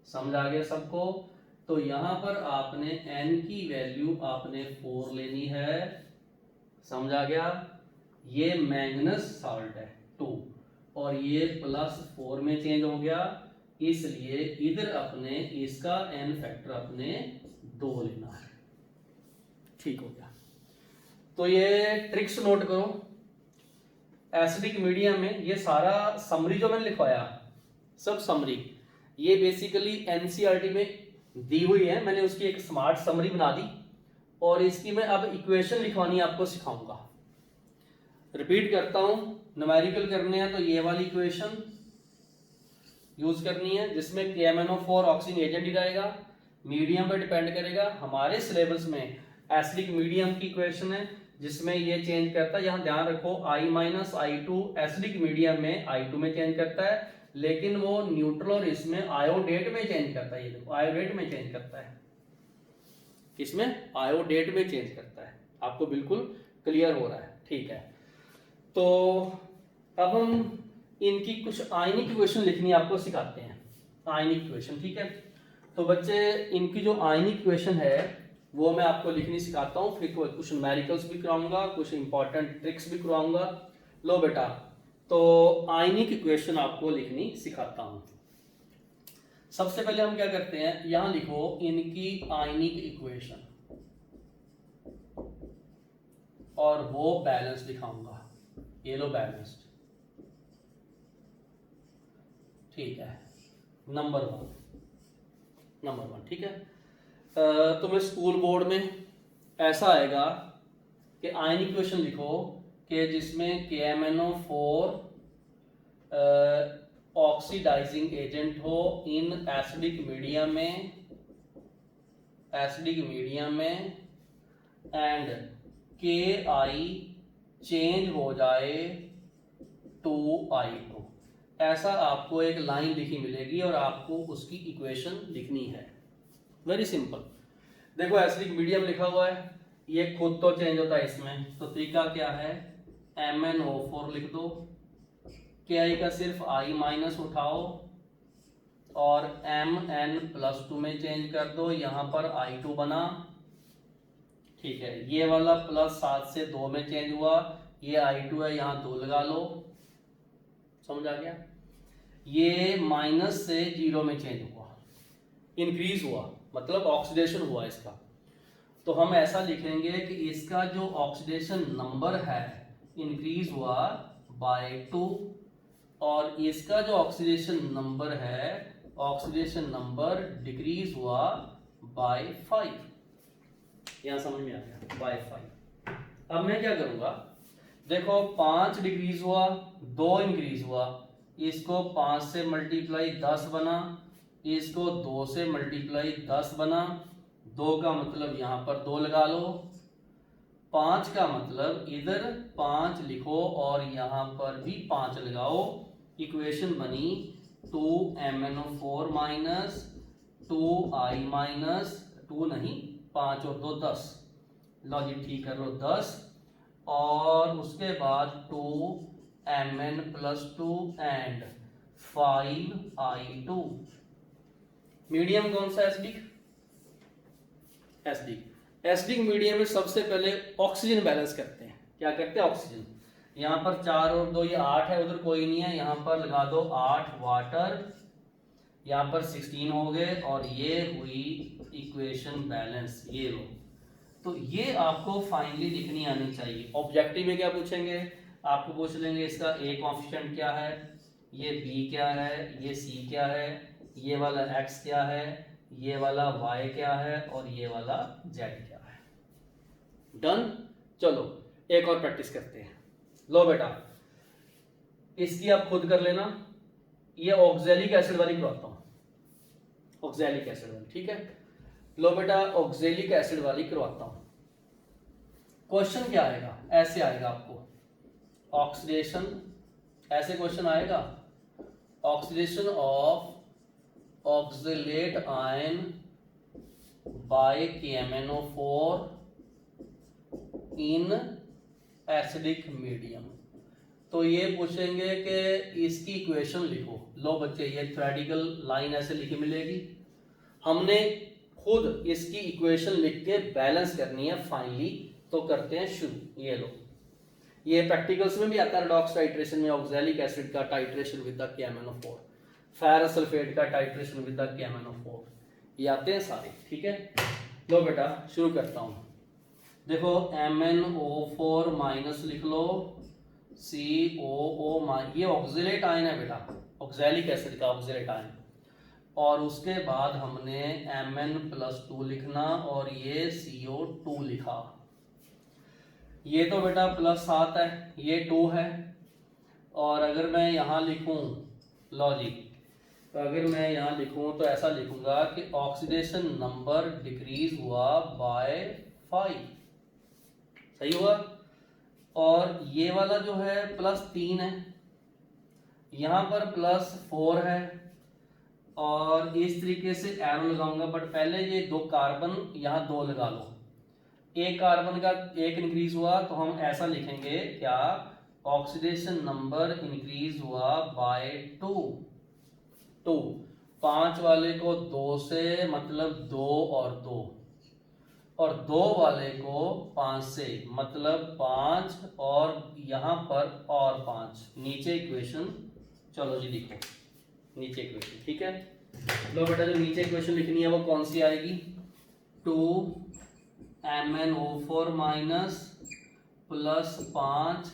समझ आ गया सबको? तो यहां पर आपने N की वैल्यू आपने 4 लेनी है। समझ आ गया? ये मैंगनस साल्ट है 2, और ये +4 में चेंज हो गया, इसलिए इधर अपने इसका n फैक्टर अपने 2 लेना है। ठीक हो गया? तो ये ट्रिक्स नोट करो। एसिडिक मीडियम में ये सारा समरी जो मैंने लिखवाया, सब समरी, ये बेसिकली एनसीईआरटी में दी हुई है, मैंने उसकी एक स्मार्ट समरी बना दी, और इसकी मैं अब इक्वेशन लिखवानी आपको सिखाऊंगा। रिपीट करता हूं, न्यूमेरिकल करने हैं तो ये वाली इक्वेशन यूज करनी है, जिसमें KMnO4 ऑक्सीजन एजेंट ही रहेगा, मीडियम पर डिपेंड करेगा। हमारे सिलेबस में एसिडिक मीडियम की इक्वेशन है जिसमें ये चेंज करता है, यहां ध्यान रखो I-I2 एसिडिक मीडियम में I2 में चेंज करता है, लेकिन वो न्यूट्रल और इसमें आयोडेट में चेंज करता है। ये देखो आयोडेट में चेंज करता है, इसमें आयोडेट में चेंज करता है। आपको बिल्कुल क्लियर हो रहा है? ठीक है। तो अब हम इनकी कुछ आयनिक इक्वेशन लिखनी आपको सिखाते हैं, आयनिक इक्वेशन। ठीक है, तो बच्चे इनकी जो आयनिक इक्वेशन है वो मैं आपको लिखनी सिखाता हूँ, फिर कुछ न्यूमेरिकल्स भी कराऊंगा, कुछ इंपॉर्टेंट ट्रिक्स भी कराऊंगा। लो बेटा, तो आयनिक इक्वेशन आपको लिखनी सिखाता हूँ। सबसे पहले हम क्या करते हैं, यहां लिखो इनकी आयनिक इक्वेशन, और वो बैलेंस दिखाऊंगा, ये लो बैलेंस्ड। ठीक है, नंबर वन। ठीक है, तुम्हें स्कूल बोर्ड में ऐसा आएगा कि आयनिक इक्वेशन लिखो कि जिसमें KMnO4 ऑक्सीडाइजिंग एजेंट हो इन एसिडिक मीडियम में एंड KI चेंज हो जाए टू I2। ऐसा आपको एक लाइन लिखी मिलेगी और आपको उसकी इक्वेशन लिखनी है। Very simple. देखो एसिडिक मीडियम लिखा हुआ है, ये खुद तो चेंज होता है इसमें, तो तरीका क्या है, MnO4 लिख दो, के आई का सिर्फ आई माइनस उठाओ और Mn+2 में चेंज कर दो, यहाँ पर I2 बना, ठीक है। ये वाला +7 से 2 में चेंज हुआ, ये I2 है, यहाँ 2 लगा लो, समझ आ गया। ये माइनस से 0 में चेंज हुआ, इंक्रीज हुआ, मतलब ऑक्सीडेशन हुआ इसका। तो हम ऐसा लिखेंगे कि इसका जो ऑक्सीडेशन नंबर है इंक्रीज हुआ बाय 2 और इसका जो ऑक्सीडेशन नंबर है, ऑक्सीडेशन नंबर डिक्रीज हुआ बाय 5। यहां समझ में आ गया, बाय 5। अब मैं क्या करूंगा, देखो 5 डिक्रीज हुआ, 2 इंक्रीज हुआ, इसको 5 से मल्टीप्लाई 10 बना, इसको 2 से मल्टीप्लाई 10 बना, 2 का मतलब यहां पर 2 लगा लो, 5 का मतलब इधर 5 लिखो और यहां पर भी 5 लगाओ। इक्वेशन बनी 2MnO4 माइनस 2I माइनस 2 नहीं 5 और 2 10, लो जी ठीक कर लो 10, और उसके बाद 2Mn+2 एंड 5I2। मीडियम कौन सा? एसिडिक मीडियम में सबसे पहले ऑक्सीजन बैलेंस करते हैं। क्या करते हैं? ऑक्सीजन। यहाँ पर 4 और 2 ये 8 है, उधर कोई नहीं है, यहाँ पर लगा दो 8 वाटर, यहाँ पर 16 हो गए और ये हुई इक्वेशन बैलेंस। ये लो, तो ये आपको फाइनली लिखनी आनी चाहिए। ऑब्जेक्टिव में क्या पूछेंगे? आपको पूछ लेंगे इसका A कॉन्स्टेंट क्या है, ये B क्या है, ये C क्या है, ये वाला X क्या है, ये वाला Y क्या है और ये वाला Z क्या है। डन। चलो एक और प्रैक्टिस करते हैं। लो बेटा, इसकी आप खुद कर लेना, ये ऑक्सैलिक एसिड वाली करवाता हूं, ऑक्सैलिक एसिड वाली, ठीक है। लो बेटा, ऑक्सैलिक एसिड वाली करवाता हूं। क्वेश्चन क्या आएगा? ऐसे आएगा आपको, ऑक्सीडेशन, ऐसे क्वेश्चन आएगा, oxidation of oxalate ion bye KMnO4 in acidic medium. तो ये पूछेंगे कि इसकी इक्वेशन लिखो। लो बच्चे, ये थ्योरेटिकल लाइन ऐसे लिखी मिलेगी, हमने खुद इसकी इक्वेशन लिख के बैलेंस करनी है फाइनली। तो करते हैं शुरू। ये लो, ये प्रैक्टिकल्स में भी आता है, रेडॉक्स टाइट्रेशन में ऑक्सैलिक एसिड का titration with the KMnO4, ferrous sulphate का टाइट्रेशन विद द KMnO4, ये आते हैं सारे, ठीक है। लो बेटा शुरू करता हूं। देखो MnO4 माइनस लिख लो, COO, ये ऑक्सलेट आयन है बेटा, ऑक्सैलिक एसिड का ऑक्सलेट आयन, और उसके बाद हमने Mn+2 लिखना और ये CO2 लिखा। ये तो बेटा +7 है, ये 2 है, और अगर मैं यहाँ लिखूं लॉजिक, तो अगर मैं यहाँ लिखूं तो ऐसा लिखूंगा कि ऑक्सीडेशन नंबर डिक्रीज हुआ बाय 5, सही हुआ। और ये वाला जो है +3 है, यहाँ पर +4 है, और इस तरीके से एरो लगाऊंगा, बट पहले ये 2 कार्बन यहाँ 2 लगा लो, एक कार्बन का 1 इंक्रीज हुआ, तो हम ऐसा लिखेंगे क्या, ऑक्सीडेशन नंबर इंक्रीज हुआ बाय 2। 5 वाले को 2 से मतलब 2 और 2, और 2 वाले को 5 से मतलब 5, और यहां पर और 5। नीचे इक्वेशन, चलो जी लिखो नीचे इक्वेशन, ठीक है। लो बेटा, जो नीचे इक्वेशन लिखनी है वो कौन सी आएगी? 2MnO4 minus +5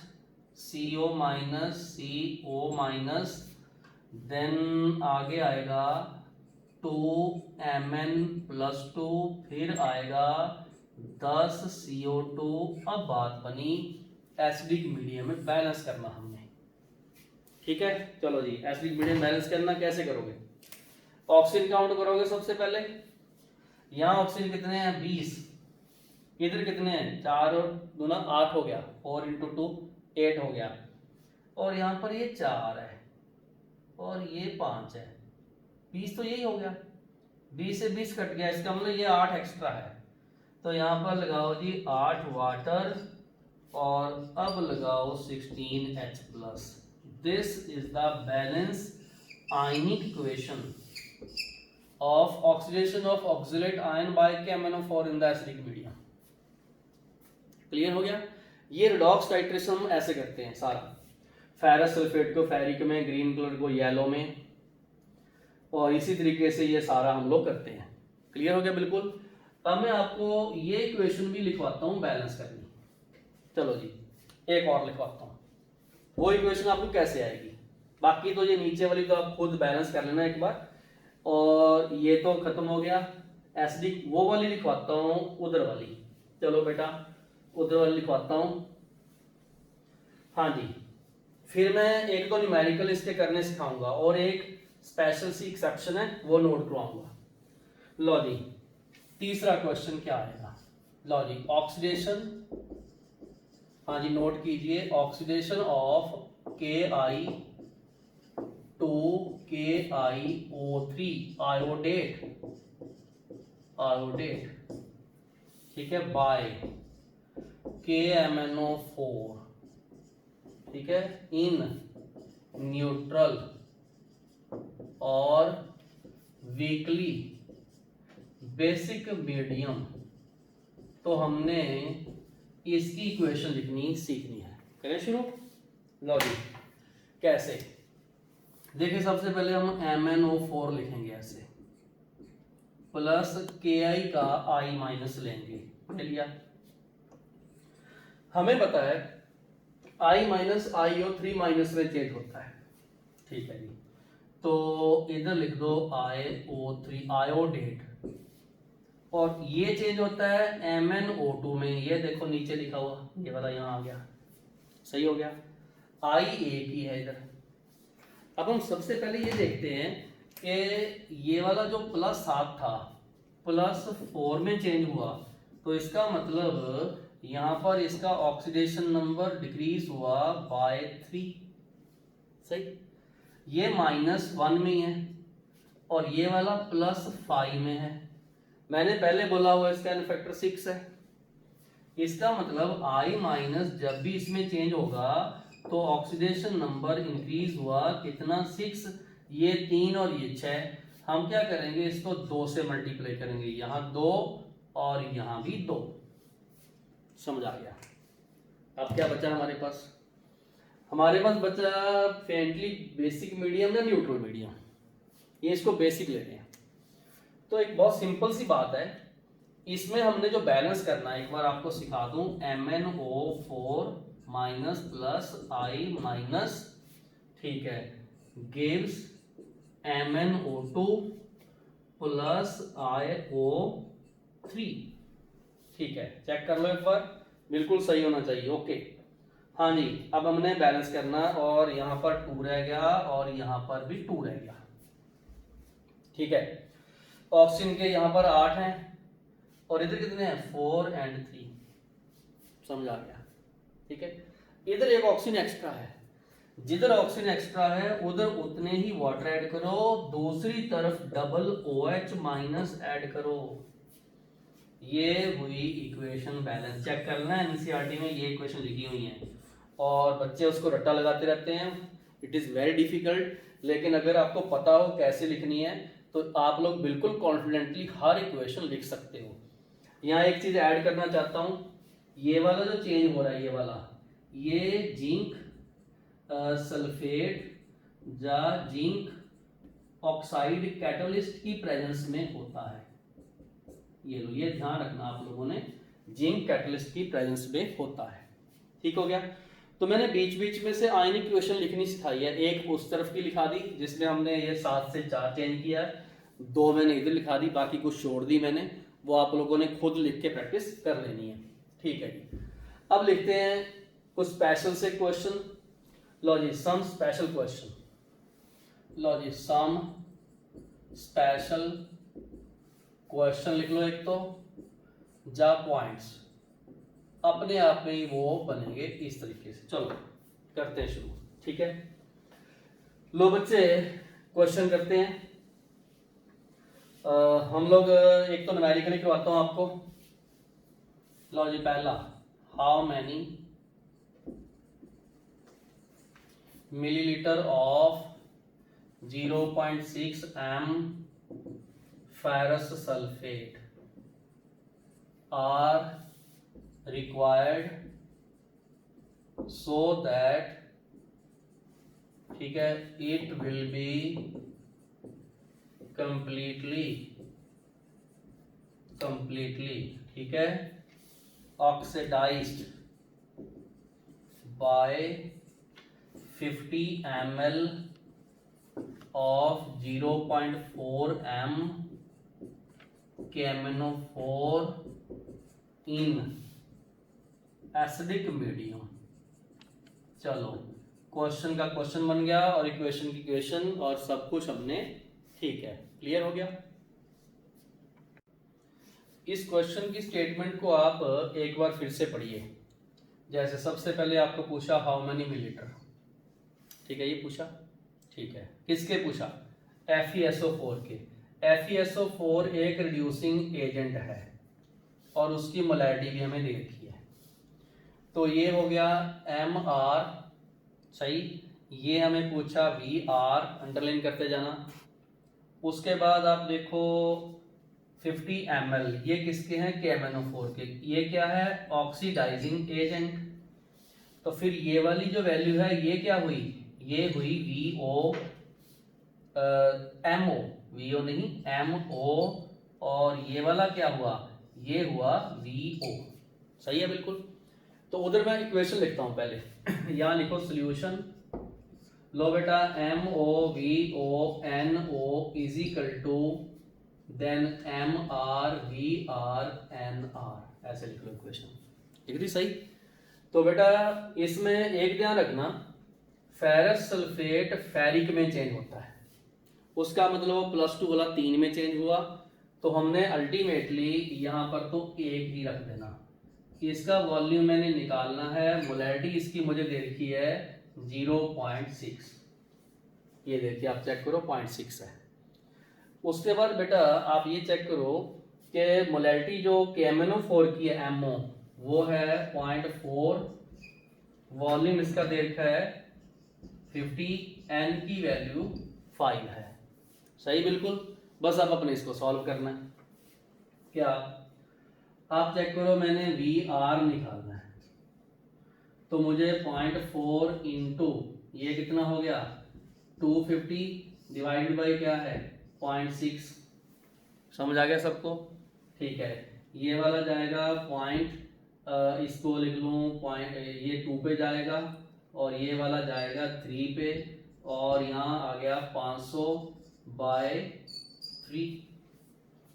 CO minus CO minus, then आगे आएगा 2Mn+2, फिर आएगा 10 CO2। अब बात बनी एसिडिक मीडियम में बैलेंस करना हमने, ठीक है। चलो जी, एसिडिक मीडियम बैलेंस करना कैसे करोगे? ऑक्सीजन काउंट करोगे सबसे पहले। यहाँ ऑक्सीजन कितने हैं? 20। इधर कितने हैं? 4 और 2 8 हो गया, 4 × 2 8 हो गया, और यहाँ पर ये 4 है और ये 5 है, 20 तो यही हो गया, 20 से 20 कट गया, इसका मतलब ये 8 एक्स्ट्रा है। तो यहाँ पर लगाओ जी 8 वाटर, और अब लगाओ 16H+, this is the balance ionic equation of oxidation of oxalate ion bye KMnO4 in the acidic medium. Clear हो गया। ये रिडॉक्स टाइट्रेशन हम ऐसे करते हैं सारा, फेरस सल्फेट को फेरिक में, ग्रीन कलर को येलो में, और इसी तरीके से ये सारा हम लोग करते हैं। क्लियर हो गया बिल्कुल। अब मैं आपको ये इक्वेशन भी लिखवाता हूँ बैलेंस करनी। चलो जी एक और लिखवाता हूँ, वो इक्वेशन आपको कैसे आएगी। बाकी तो ये नीचे वाली तो आप खुद बैलेंस कर लेना एक बार, और ये तो खत्म हो गया। एसिडिक वो वाली लिखवाता हूँ, उधर वाली। चलो बेटा उधर वाली लिखवाता हूँ। हाँ जी, फिर मैं एक तो न्यूमेरिकल इसके करने सिखाऊंगा और एक स्पेशल सी एक्सेप्शन है वो नोट करवाऊंगा। लो जी तीसरा क्वेश्चन क्या आएगा। लो जी ऑक्सीडेशन, हाँ जी नोट कीजिए, oxidation of KI to KiO3 iodate, iodate ठीक है, बाय KMnO4 ठीक है, इन न्यूट्रल और वीकली बेसिक मीडियम। तो हमने इसकी इक्वेशन लिखनी सीखनी है। करें शुरू। लो जी कैसे, देखिए सबसे पहले हम MnO4 लिखेंगे ऐसे, प्लस KI का I माइनस लेंगे। ले लिया। हमें पता है I माइनस IO3 माइनस में चेंज होता है। ठीक है जी, तो इधर लिख दो IO3 आयोडेट, और ये चेंज होता है MnO2 में। ये देखो नीचे लिखा हुआ, ये वाला यहाँ आ गया, सही हो गया। I एक ही है इधर। अब हम सबसे पहले ये देखते हैं कि ये वाला जो +7 था +4 में चेंज हुआ, तो इसका मतलब यहाँ पर इसका ऑक्सीडेशन नंबर डिक्रीज हुआ बाय 3। सही, ये -1 में है और ये वाला +5 में है। मैंने पहले बोला हुआ इसका n फैक्टर 6 है। इसका मतलब I माइनस जब भी इसमें चेंज होगा तो ऑक्सीडेशन नंबर इंक्रीज हुआ कितना, 6। ये 3 और ये 6। हम क्या करेंगे, इसको 2 से मल्टीप्लाई करेंगे, यहाँ 2 और यहाँ भी 2। समझ आ गया। अब क्या बचा हमारे पास, हमारे पास बचा फेंटली बेसिक मीडियम या न्यूट्रल मीडियम। ये इसको बेसिक लेते हैं। तो एक बहुत सिंपल सी बात है, इसमें हमने जो बैलेंस करना है एक बार आपको सिखा दूं, MnO4 minus plus I minus, ठीक है, गिव्स MnO2 प्लस IO3। ठीक है, चेक कर लो एक बार, बिल्कुल सही होना चाहिए। ओके हाँ जी, अब हमने बैलेंस करना, और यहाँ पर 2 रह गया और यहाँ पर भी 2 रह गया। ठीक है, ऑक्सीजन के यहाँ पर 8 हैं और इधर कितने हैं, 4 और 3। समझ आ गया। ठीक है, इधर एक ऑक्सीजन एक्स्ट्रा है, जिधर ऑक्सीजन एक्स्ट्रा है उधर उतने ही वाटर ऐड करो, दूसरी तरफ डबल OH माइनस ऐड करो। ये हुई इक्वेशन बैलेंस। चेक करना है, एनसीईआरटी में ये इक्वेशन लिखी हुई है और बच्चे उसको रट्टा लगाते रहते हैं। इट इज़ वेरी डिफिकल्ट, लेकिन अगर आपको पता हो कैसे लिखनी है तो आप लोग बिल्कुल कॉन्फिडेंटली हर इक्वेशन लिख सकते हो। यहाँ एक चीज़ ऐड करना चाहता हूँ, ये वाला जो चेंज हो रहा है, ये वाला, ये जिंक सल्फेट या जिंक ऑक्साइड कैटलिस्ट की प्रेजेंस में होता है। ये लो, ये ध्यान रखना आप लोगों ने, जिंक कैटलिस्ट की प्रेजेंस में होता है। ठीक हो गया। तो मैंने बीच बीच में से आयनिक इक्वेशन लिखनी सिखाई है। एक उस तरफ की लिखा दी जिसमें हमने ये 7 से 4 चेंज किया है, 2 मैंने इधर लिखा दी, बाकी कुछ छोड़ दी मैंने, वो आप लोगों ने खुद लिख के प्रैक्टिस कर लेनी है। ठीक है जी, अब लिखते हैं कुछ स्पेशल से क्वेश्चन। लो जी, सम स्पेशल क्वेश्चन। लो जी, सम स्पेशल क्वेश्चन लिख लो एक तो, जा पॉइंट्स अपने आप में ही वो बनेंगे इस तरीके से। चलो करते हैं शुरू। ठीक है, लो बच्चे क्वेश्चन करते हैं। हम लोग एक तो न्यूमेरिकली करवाता हूं आपको। लो जी, पहला, how many milliliter of 0.6 m ferrous sulfate are required so that, ठीक है, it will be completely, ठीक है, oxidized by 50 ml of 0.4 m KMnO4 in acidic medium. चलो, क्वेश्चन का क्वेश्चन बन गया और इक्वेशन की इक्वेशन और सब कुछ हमने, ठीक है, क्लियर हो गया। इस क्वेश्चन की स्टेटमेंट को आप एक बार फिर से पढ़िए। जैसे सबसे पहले आपको पूछा हाउ मेनी मिलीलीटर, ठीक है, ये पूछा, ठीक है, किसके पूछा, FeSO4 के। FeSO4 एक रिड्यूसिंग एजेंट है और उसकी मोलैरिटी भी हमें दे रखी है। तो ये हो गया MR, सही। ये हमें पूछा VR, अंडरलाइन करते जाना। उसके बाद आप देखो 50 ml, ये किसके हैं, KMnO4 के। ये क्या है, ऑक्सीडाइजिंग एजेंट। तो फिर ये वाली जो वैल्यू है ये क्या हुई, ये हुई MO, VO नहीं, MO, और ये वाला क्या हुआ, ये हुआ VO, सही है बिल्कुल। तो उधर मैं इक्वेशन लिखता हूं पहले। यहां लिखो सोल्यूशन, लो बेटा, MOVONO is equal to then MRVRNR, ऐसे लिख लो इक्वेशन, ठीक है, सही। तो बेटा इसमें एक ध्यान रखना, फेरस सल्फेट फेरिक में चेंज होता है, उसका मतलब +2 वाला 3 में चेंज हुआ। तो हमने अल्टीमेटली यहां पर तो 1 ही रख देना। इसका वॉल्यूम मैंने निकालना है, मोलैरिटी इसकी मुझे दे रखी है 0.6, ये देखिए आप चेक करो 0.6 है। उसके बाद बेटा आप ये चेक करो कि मोलैरिटी जो KMnO4 की है MO, वो है 0.4, वॉल्यूम इसका दे रखा है 50, N की वैल्यू 5 है, सही बिल्कुल। बस आप अपने इसको सॉल्व करना है। क्या आप चेक करो, मैंने VR निकालना है, तो मुझे 0.4 इंटू ये कितना हो गया 250 डिवाइडेड बाई क्या है 0.6, समझ आ गया सबको, ठीक है। ये वाला जाएगा इसको लिख लूँ पॉइंट, ये 2 पे जाएगा और ये वाला जाएगा 3 पे, और यहाँ आ गया 500/3,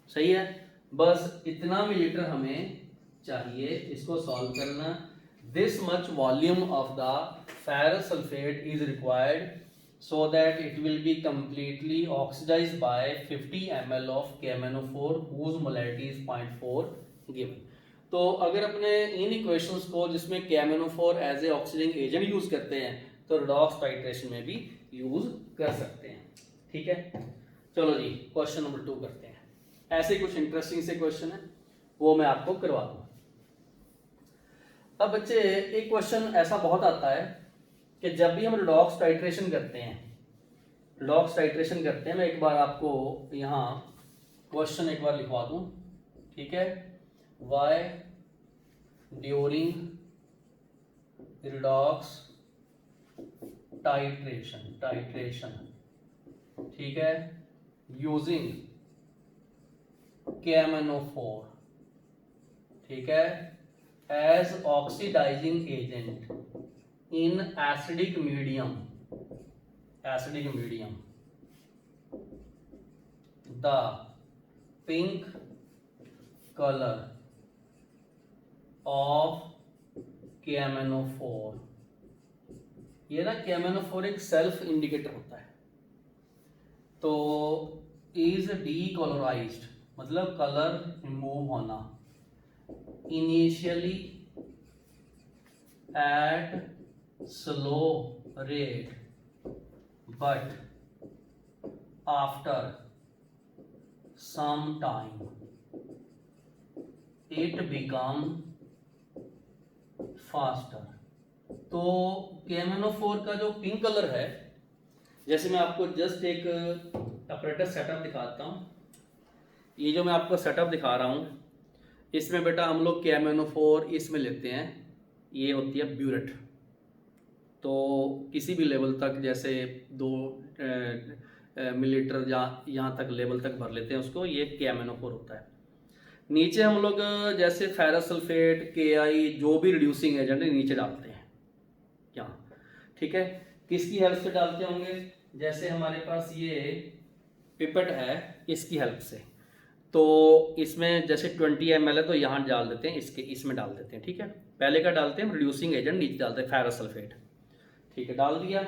सही है। बस इतना मिलीलीटर हमें चाहिए इसको सॉल्व करना। This much volume of the ferrous sulphate is required so that it will be completely oxidized by 50 ml of KMnO4 whose molarity is 0.4 given। तो अगर अपने इन इक्वेशंस को जिसमें KMnO4 as a oxidizing agent use करते हैं तो redox titration में भी यूज कर सकते हैं, ठीक है। चलो जी, क्वेश्चन नंबर 2 करते हैं। ऐसे कुछ इंटरेस्टिंग से क्वेश्चन है, वो मैं आपको करवा दूं। अब बच्चे एक क्वेश्चन ऐसा बहुत आता है कि जब भी हम रिडॉक्स टाइट्रेशन करते हैं, मैं एक बार आपको यहाँ क्वेश्चन एक बार लिखवा दूं, ठीक है। वाई ड्यूरिंग रिडॉक्स टाइट्रेशन, ठीक है, यूजिंग KMnO4, ठीक है, as oxidizing agent in acidic medium, the pink color of KMnO4, ये ना KMnO4 एक सेल्फ इंडिकेटर होता है, तो इज डीकलराइज्ड मतलब कलर रिमूव होना, initially at slow rate but after some time it become faster, तो KMnO4 का जो पिंक कलर है, जैसे मैं आपको जस्ट एक अपरेटस सेटअप दिखाता हूँ। ये जो मैं आपको सेटअप दिखा रहा हूँ, इसमें बेटा हम लोग KMnO4 इसमें लेते हैं, ये होती है ब्यूरेट। तो किसी भी लेवल तक, जैसे 2 मिलीलीटर या यहाँ तक लेवल तक भर लेते हैं उसको, ये KMnO4 होता है। नीचे हम लोग जैसे फेरस सल्फेट, KI, जो भी रिड्यूसिंग एजेंट है नीचे डालते हैं यहाँ, ठीक है। किसकी हेल्प से डालते होंगे? जैसे हमारे पास ये पिपेट है, इसकी हेल्प से। तो इसमें जैसे 20 ml है तो यहाँ डाल देते हैं, इसमें डाल देते हैं, ठीक है। पहले का डालते हैं रिड्यूसिंग एजेंट, नीचे डालते हैं फेरस सल्फेट, ठीक है, डाल दिया।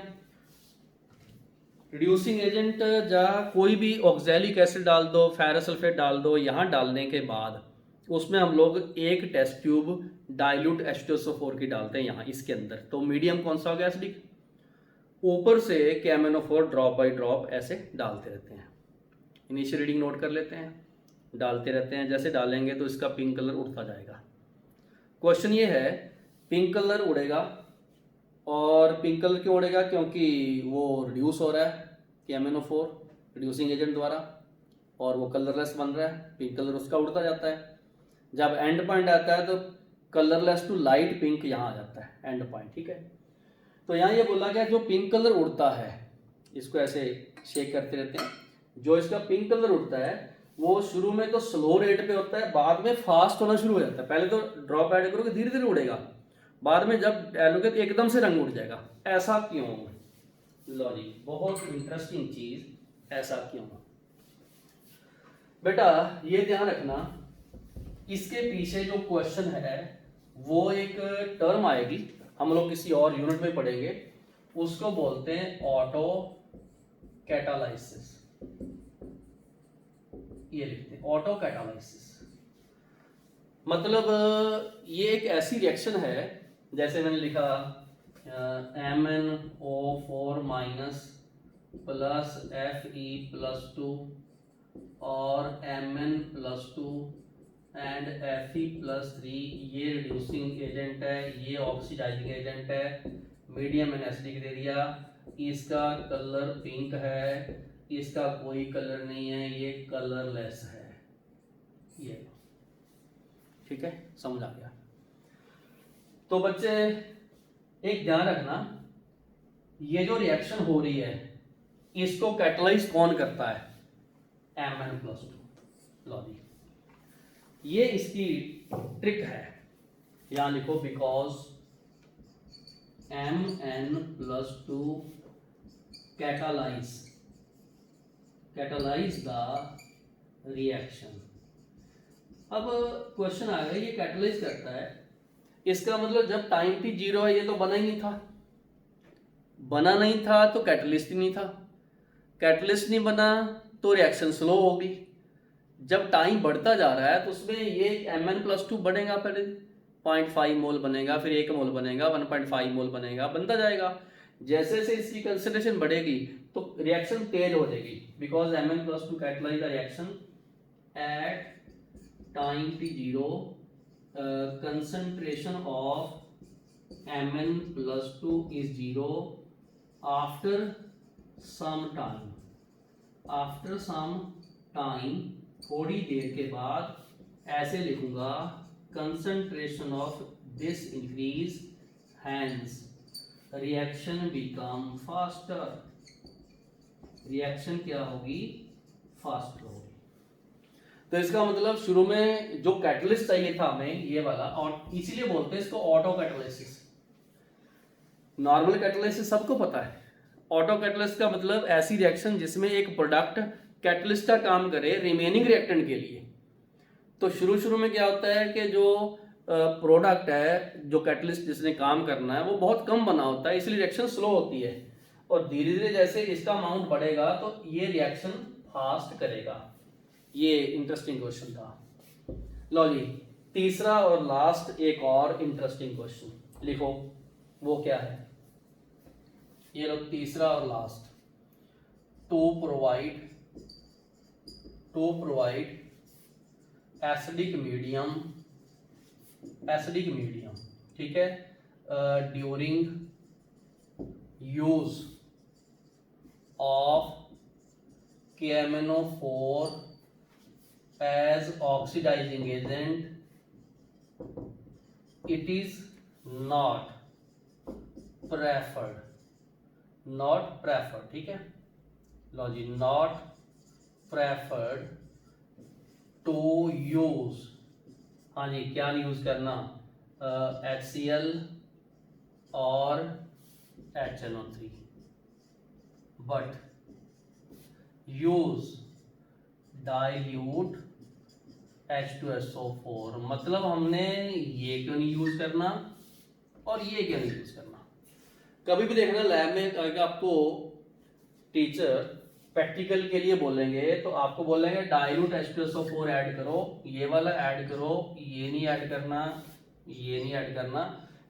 रिड्यूसिंग एजेंट या कोई भी ऑक्सैलिक एसिड डाल दो, फेरस सल्फेट डाल दो। यहाँ डालने के बाद उसमें हम लोग एक टेस्ट ट्यूब डाइल्यूट H2SO4 की डालते हैं यहाँ इसके अंदर। तो मीडियम कौन सा हो गया? एसिडिक। ऊपर से KMnO4 ड्रॉप बाई ड्रॉप ऐसे डालते रहते हैं। इनिशियल रीडिंग नोट कर लेते हैं, डालते रहते हैं। जैसे डालेंगे तो इसका पिंक कलर उड़ता जाएगा। क्वेश्चन ये है, पिंक कलर उड़ेगा, और पिंक कलर क्यों उड़ेगा? क्योंकि वो रिड्यूस हो रहा है KMnO4 रिड्यूसिंग एजेंट द्वारा, और वो कलरलेस बन रहा है, पिंक कलर उसका उड़ता जाता है। जब एंड पॉइंट आता है तो कलरलेस टू लाइट पिंक यहाँ आ जाता है एंड पॉइंट, ठीक है। तो यहाँ ये बोला गया जो पिंक कलर उड़ता है, इसको ऐसे शेक करते रहते हैं। जो इसका पिंक कलर उड़ता है वो शुरू में तो स्लो रेट पे होता है, बाद में फास्ट होना शुरू हो जाता है। पहले तो ड्रॉप ऐड करोगे धीरे धीरे उड़ेगा, बाद में जब डालोगे तो एकदम से रंग उड़ जाएगा। ऐसा क्यों? लो जी, बहुत इंटरेस्टिंग चीज, ऐसा क्यों? बेटा ये ध्यान रखना, इसके पीछे जो क्वेश्चन है वो एक टर्म आएगी, हम लोग किसी और यूनिट में पढ़ेंगे, उसको बोलते हैं ऑटो कैटालाइसिस। ये लिखते हैं ऑटो कैटालाइसिस। मतलब ये एक ऐसी रिएक्शन है, जैसे मैंने लिखा MnO4 माइनस प्लस Fe+2 और Mn+2 एंड Fe+3, ये रिड्यूसिंग एजेंट है, ये ऑक्सीडाइजिंग एजेंट है, मीडियम एंड एसिडिक दे दिया। इसका कलर पिंक है, इसका कोई कलर नहीं है, ये कलरलेस है, ये ठीक है, समझ आ गया। तो बच्चे एक ध्यान रखना, ये जो रिएक्शन हो रही है इसको कैटलाइज कौन करता है? Mn+2। लो जी, ये इसकी ट्रिक है, यहां लिखो, because Mn+2 catalyze the reaction. अब क्वेश्चन आ गया, ये कैटलाइज करता है, इसका मतलब जब टाइम t 0 है, ये तो बना ही नहीं था, बना नहीं था तो कैटलिस्ट ही नहीं था, कैटलिस्ट नहीं बना तो रिएक्शन स्लो होगी। जब टाइम बढ़ता जा रहा है तो उसमें ये Mn+2 बढ़ेगा, पहले 0.5 मोल बनेगा, फिर 1 मोल बनेगा, 1.5 मोल बनेगा, बनता जाएगा। जैसे जैसे इसकी कंसंट्रेशन बढ़ेगी तो रिएक्शन तेज हो जाएगी, because Mn+2 catalyse the reaction at time t0, concentration of Mn+2 is 0 after some time, थोड़ी देर के बाद, ऐसे लिखूंगा, concentration of this increase, hence reaction become faster, reaction क्या होगी? फास्ट होगी। तो इसका मतलब शुरू में जो कैटलिस्ट चाहिए था हमें, ये वाला, और इसीलिए बोलते हैं इसको ऑटो कैटालिसिस। नॉर्मल कैटालिसिस सबको पता है, ऑटो कैटालिसिस का मतलब ऐसी रिएक्शन जिसमें एक प्रोडक्ट कैटलिस्ट का काम करे रिमेनिंग रिएक्टेंट के लिए। तो शुरू में क्या होता है कि जो प्रोडक्ट है, जो कैटलिस्ट जिसने काम करना है, वो बहुत कम बना होता है, इसलिए रिएक्शन स्लो होती है, और धीरे धीरे जैसे इसका अमाउंट बढ़ेगा तो ये रिएक्शन फास्ट करेगा। ये इंटरेस्टिंग क्वेश्चन था। लो जी, तीसरा और लास्ट एक और इंटरेस्टिंग क्वेश्चन लिखो, वो क्या है? ये लो तीसरा और last, to provide acidic medium, ठीक है, during use of KMnO4 as oxidizing agent, it is not preferred, not preferred, ठीक है। लो जी, not preferred to use, हाँ जी, क्या यूज करना, HCl और HNO3, but use dilute H2SO4। मतलब हमने ये क्यों नहीं यूज करना और ये क्यों नहीं यूज करना। कभी भी देखना लैब में अगर आपको टीचर प्रैक्टिकल के लिए बोलेंगे तो आपको बोलेंगे डाइल्यूट H2SO4 ऐड करो, ये वाला ऐड करो, ये नहीं ऐड करना, ये नहीं ऐड करना।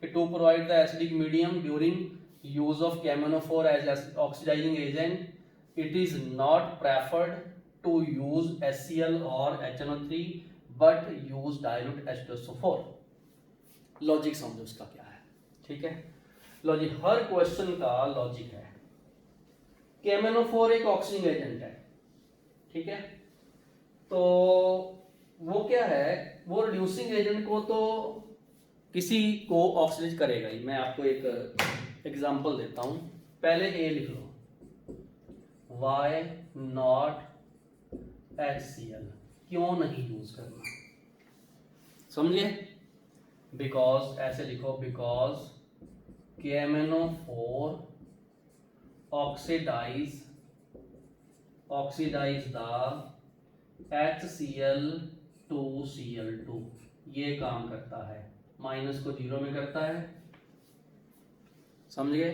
To provide the acidic medium during use of KMnO4 as oxidizing agent, it is not preferred to use HCl or HNO3 but use dilute H2SO4। Logic समझो उसका क्या है, ठीक है। लॉजिक, हर क्वेश्चन का लॉजिक है। KMnO4 एक ऑक्सीजन एजेंट है, ठीक है, तो वो क्या है, वो रिड्यूसिंग एजेंट को तो किसी को ऑक्सीडाइज करेगा ही। मैं आपको एक एग्जांपल देता हूं, पहले ए लिख लो, Why not HCl, क्यों नहीं यूज करना, समझिए। बिकॉज, ऐसे लिखो, because KMnO4 oxidize the HCl to Cl2, ये काम करता है, माइनस को जीरो में करता है, समझ गए।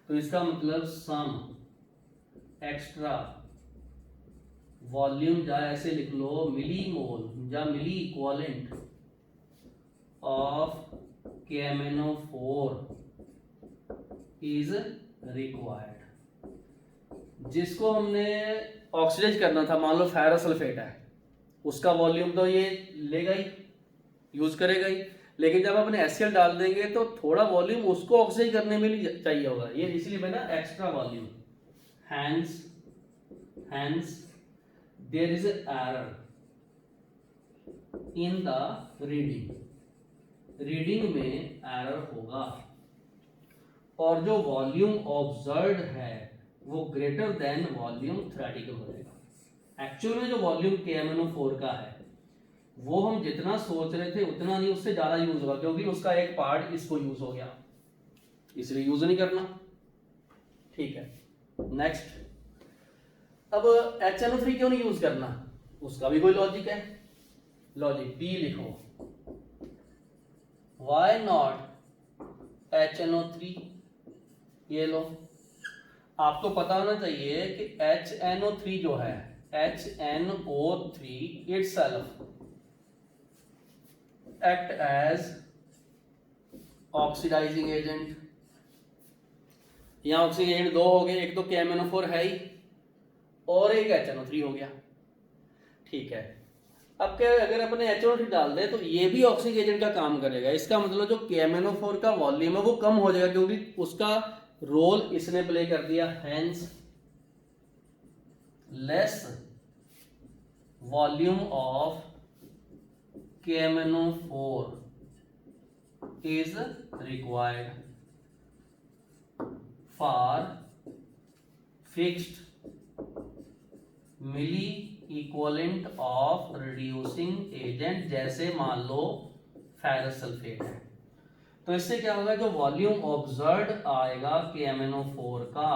तो इसका मतलब सम एक्स्ट्रा वॉल्यूम, या ऐसे लिख लो मिली मोल या milli equivalent of KMnO4 is required. जिसको हमने ऑक्सीडाइज करना था, मान लो फेरस सल्फेट है, उसका वॉल्यूम तो ये लेगा ही, यूज करेगा ही, लेकिन जब अपने HCl डाल देंगे तो थोड़ा वॉल्यूम उसको ऑक्सीडाइज करने में भी चाहिए होगा, ये इसलिए बना extra volume. Hence, there is an error in the reading। Reading में एरर होगा, और जो वॉल्यूम ऑब्जर्व्ड है वो ग्रेटर देन वॉल्यूम थ्योरेटिकल हो जाएगा। एक्चुअल में जो वॉल्यूम KMnO4 का है वो हम जितना सोच रहे थे उतना नहीं, उससे ज्यादा यूज होगा, क्योंकि उसका एक पार्ट इसको यूज हो गया, इसलिए यूज नहीं करना, ठीक है। नेक्स्ट, अब HNO3 क्यों नहीं यूज करना, उसका भी कोई लॉजिक है। लॉजिक बी लिखो, वाई नॉट HNO3, ये लो। आपको पता होना चाहिए कि HNO3 जो है, HNO3 itself act as oxidizing agent. यहाँ ऑक्सीजन एजेंट दो हो गए, एक तो KMnO4 है ही और एक HNO3 हो गया, ठीक है। अब क्या, अगर अपने HNO3 डाल दे तो ये भी ऑक्सीजन एजेंट का काम करेगा। इसका मतलब जो KMnO4 का वॉल्यूम है वो कम हो जाएगा, क्योंकि उसका रोल इसने प्ले कर दिया। Hence less volume of KMnO4 is required for fixed milliequivalent of reducing agent, जैसे मान लो फेरस सल्फेट है। तो इससे क्या होगा, जो वॉल्यूम ऑब्जर्व्ड आएगा KMnO4 का,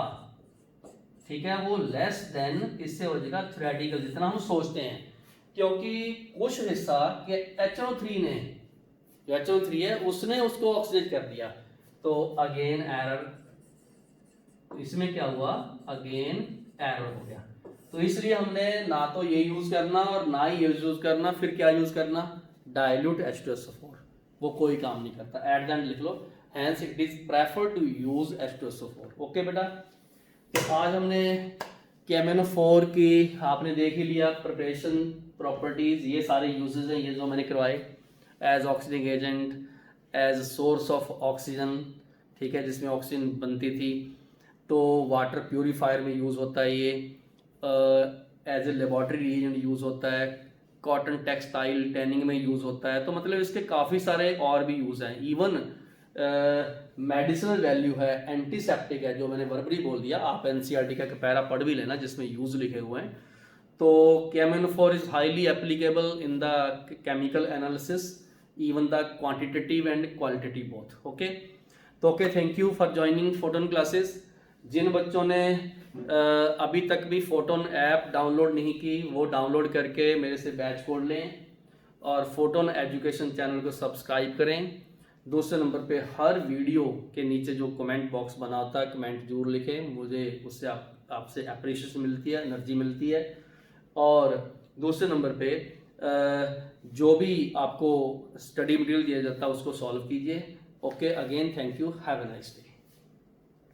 ठीक है, वो लेस देन इससे हो जाएगा थ्योरेटिकल, जितना हम सोचते हैं, क्योंकि कुछ हिस्सा के HNO3 ने, जो HNO3 है उसने उसको ऑक्सीडाइज कर दिया, तो अगेन एरर। इसमें क्या हुआ, अगेन एरर हो गया। तो इसलिए हमने ना तो ये यूज करना और ना ही ये यूज करना, फिर क्या यूज करना, डाइल्यूट H2SO4, वो कोई काम नहीं करता। एट द एंड लिख लो, hence it is prefer to use H2SO4। Okay बेटा, तो आज हमने KMnO4 की आपने देख ही लिया, प्रिपरेशन, प्रॉपर्टीज, ये सारे यूजेस हैं, ये जो मैंने करवाए, as oxidizing agent, as source of oxygen, ठीक है, जिसमें ऑक्सीजन बनती थी। तो वाटर प्यूरीफायर में यूज़ होता है ये, as a laboratory reagent use होता है, कॉटन टेक्सटाइल टैनिंग में यूज़ होता है। तो मतलब इसके काफ़ी सारे और भी यूज़ हैं। इवन मेडिसिनल वैल्यू है, एंटीसेप्टिक है, जो मैंने वर्बली बोल दिया। आप एनसीईआरटी का एक पैरा पढ़ भी लेना जिसमें यूज़ लिखे हुए हैं। तो केमिनोफोर is highly applicable in the chemical analysis, even the quantitative and qualitative both. Okay, तो okay, thank you for joining Photon classes. जिन बच्चों ने अभी तक भी फोटोन ऐप डाउनलोड नहीं की, वो डाउनलोड करके मेरे से बैच कोड लें और फोटोन एजुकेशन चैनल को सब्सक्राइब करें। दूसरे नंबर पे हर वीडियो के नीचे जो कमेंट बॉक्स बना होता है, कमेंट जरूर लिखें, मुझे उससे आपसे अप्रिशिएशन मिलती है, एनर्जी मिलती है। और दूसरे नंबर पे जो भी आपको स्टडी मटेरियल दिया जाता है उसको सॉल्व कीजिए। Okay, again thank you, have a nice day.